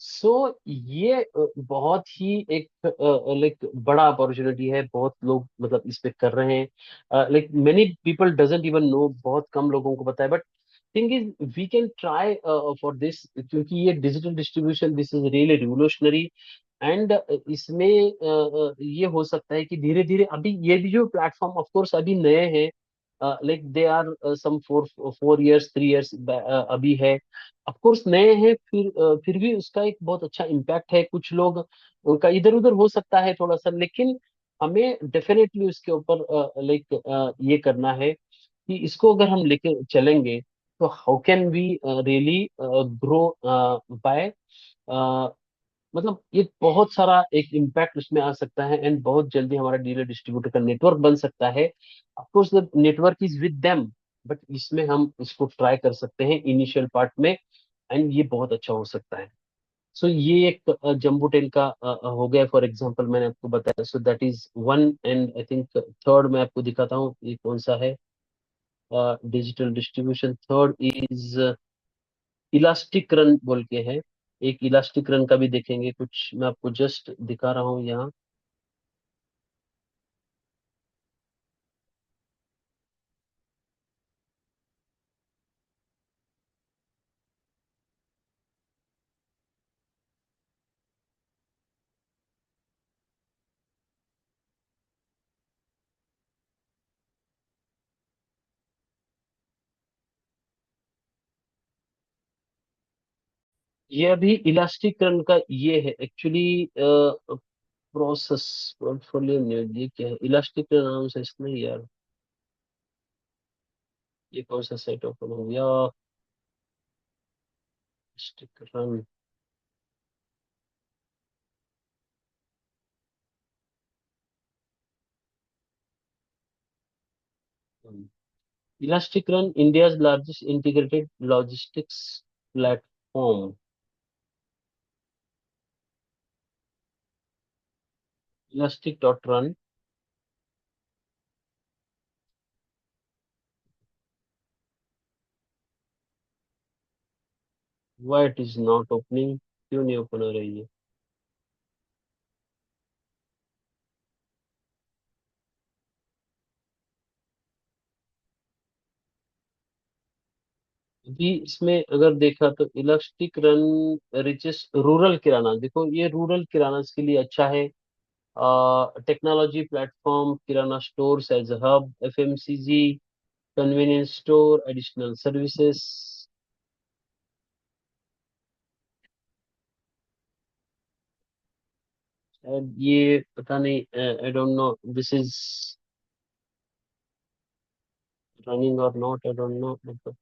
सो ये बहुत ही एक लाइक बड़ा अपॉर्चुनिटी है, बहुत लोग मतलब इस पे कर रहे हैं, like many people doesn't even know, बहुत कम लोगों को पता है। But thing is we can try for this, क्योंकि ये digital distribution this is really revolutionary. And इसमें ये हो सकता है कि धीरे धीरे, अभी ये भी जो प्लेटफॉर्म ऑफ कोर्स अभी नए हैं, like they are some 4 4 years 3 years अभी है, ऑफ कोर्स नए हैं, फिर भी उसका एक बहुत अच्छा इम्पैक्ट है। कुछ लोग उनका इधर उधर हो सकता है थोड़ा सा, लेकिन हमें डेफिनेटली उसके ऊपर लाइक ये करना है कि इसको अगर हम लेके चलेंगे तो how can we really grow by, मतलब ये बहुत सारा एक इम्पैक्ट उसमें आ सकता है, एंड बहुत जल्दी हमारा डीलर डिस्ट्रीब्यूटर का नेटवर्क बन सकता है। Of course the network is with them, but इसमें हम इसको ट्राई कर सकते हैं इनिशियल पार्ट में, एंड ये बहुत अच्छा हो सकता है। सो ये एक जम्बो टेल का हो गया फॉर एग्जांपल, मैंने आपको बताया। सो that is one, and I think third मैं आपको दिखाता हूँ ये कौन सा है। Digital distribution third is elastic run बोल के है। एक इलास्टिक रन का भी देखेंगे, कुछ मैं आपको जस्ट दिखा रहा हूँ यहाँ। ये अभी इलास्टिक रन का ये है एक्चुअली प्रोसेस पोर्टफोलियो न्यूज। ये क्या है इलास्टिक रन नाम से इसमें यार, ये कौन सा साइट ओपन हो गया। Elastic run, elastic run India's largest integrated logistics platform. Elastic dot run, why it is not opening, क्यों नहीं ओपन हो रही है। अभी इसमें अगर देखा तो ElasticRun reaches rural kirana, देखो ये रूरल किराना के लिए अच्छा है। Technology platform, kirana stores as hub, FMCG, convenience store, additional services. ये पता नहीं, I don't know this is running और नॉट, आई डोंट नो मतलब।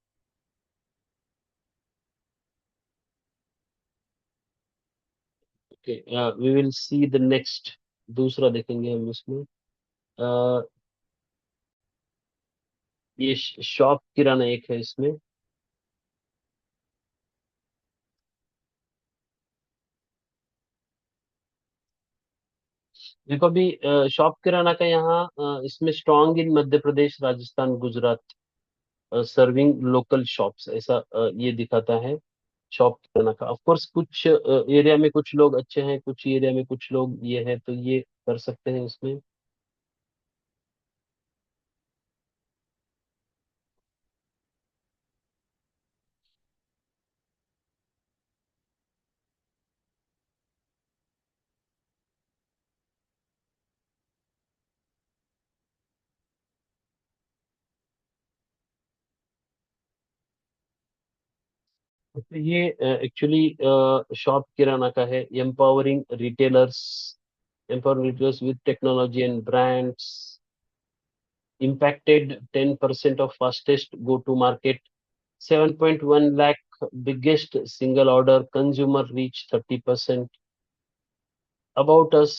Okay, we will see the next, दूसरा देखेंगे हम इसमें। अ, ये शॉप किराना एक है इसमें। देखो अभी शॉप किराना का यहाँ इसमें strong in Madhya Pradesh, Rajasthan, Gujarat, serving local shops, ऐसा ये दिखाता है शॉप किराना का। ऑफ कोर्स कुछ एरिया में कुछ लोग अच्छे हैं, कुछ एरिया में कुछ लोग ये है, तो ये कर सकते हैं इसमें। तो ये एक्चुअली शॉप किराना का है, empowering retailers with technology and brands, impacted 10% of fastest go to market, 7.1 lakh biggest single order, consumer reach 30%, about us,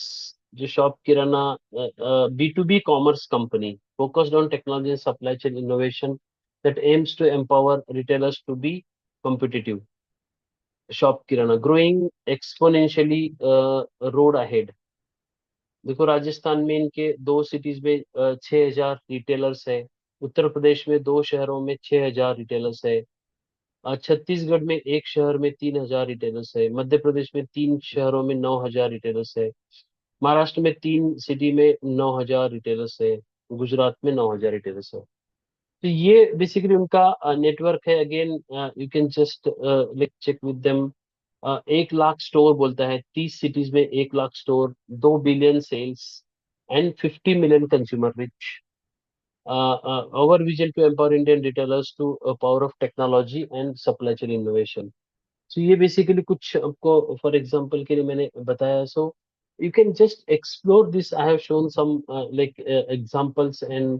जो shop kirana B2B commerce company focused on technology and supply chain innovation that aims to empower retailers to be competitive. Shop kirana growing exponentially road ahead. देखो राजस्थान में इनके दो cities में 6,000 retailers है। उत्तर प्रदेश में दो शहरों में 6,000 रिटेलर्स है। छत्तीसगढ़ में एक शहर में 3,000 रिटेलर्स है। मध्य प्रदेश में तीन शहरों में 9,000 रिटेलर्स है। महाराष्ट्र में तीन सिटी में 9,000 रिटेलर्स है। गुजरात में 9,000 रिटेलर्स है। तो ये बेसिकली उनका नेटवर्क है। Again you can just like check with them. 1 lakh store बोलता है, 30 सिटीज में 1 lakh store, 2 billion sales and 50 million consumer reach. our vision to empower Indian retailers to power of technology and supply chain innovation. So ये basically कुछ आपको for example के लिए मैंने बताया। So you can just explore this. I have shown some like examples and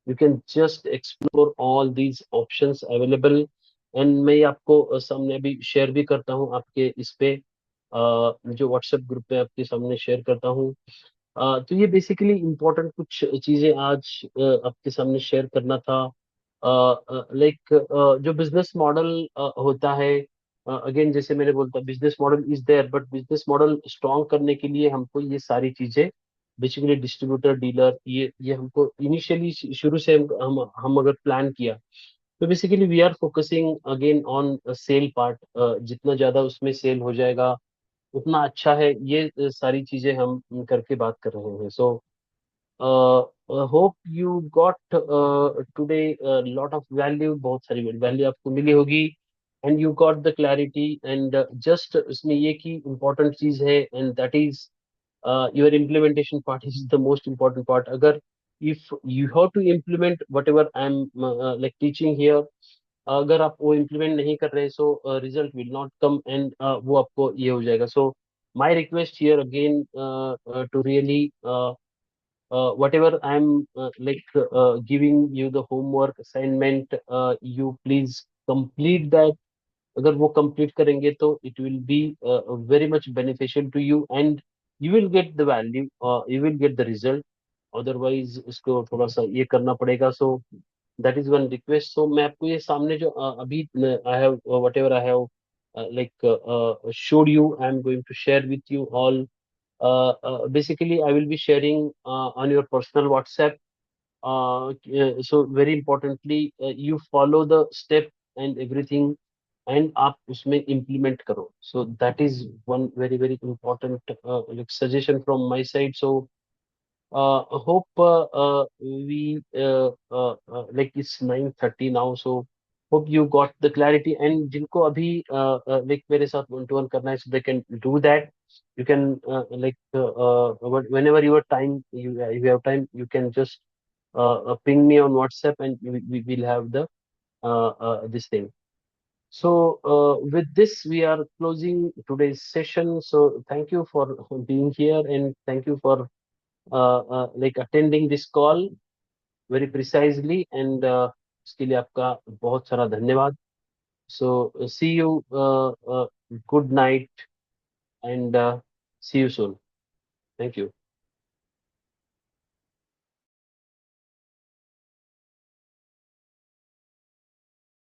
you can just explore all these options available. And मैं ये आपको सामने अभी शेयर भी करता हूँ आपके इस पे जो व्हाट्सएप ग्रुप पे आपके सामने शेयर करता हूँ। तो ये बेसिकली इम्पोर्टेंट कुछ चीजें आज आपके सामने शेयर करना था। लाइक जो बिजनेस मॉडल होता है, अगेन जैसे मैंने बोलता business model is there, but business model strong करने के लिए हमको ये सारी चीजें बेसिकली डिस्ट्रीब्यूटर डीलर ये हमको इनिशियली शुरू से हम अगर प्लान किया तो basically we are focusing again on sale part. जितना ज्यादा उसमें सेल हो जाएगा उतना अच्छा है। ये सारी चीजें हम करके बात कर रहे हैं। So hope you got today lot of value. बहुत सारी वैल्यू आपको मिली होगी and you got the clarity. And just इसमें ये की इम्पोर्टेंट चीज है and that is your implementation part is the most important part. अगर if you have to implement whatever I am like teaching here, अगर आप वो implement नहीं कर रहे so result will not come and वो आपको ये हो जाएगा। So my request here again to really whatever I'm like giving you the homework assignment, you please complete that. अगर वो कंप्लीट करेंगे तो it will be very much beneficial to you and you will get the value, you will get the result. Otherwise इसको थोड़ा सा ये करना पड़ेगा। So that is one request. So मैं आपको ये सामने जो अभी I have whatever I have like showed you, I am going to share with you all. Basically I will be sharing on your personal WhatsApp. So very importantly, you follow the step and everything and आप उसमें implement करो। So that is one very very important like suggestion from my side. So hope we like it's 9:30 now, so hope you got the clarity। and जिनको अभी like मेरे साथ one to one करना है so they can do that। you can like whenever your time you have time you can just ping me on WhatsApp and we will have the this thing। So with this we are closing today's session। So thank you for being here and thank you for like attending this call very precisely and इसके लिए आपका बहुत सारा धन्यवाद। So see you, good night and see you soon। Thank you।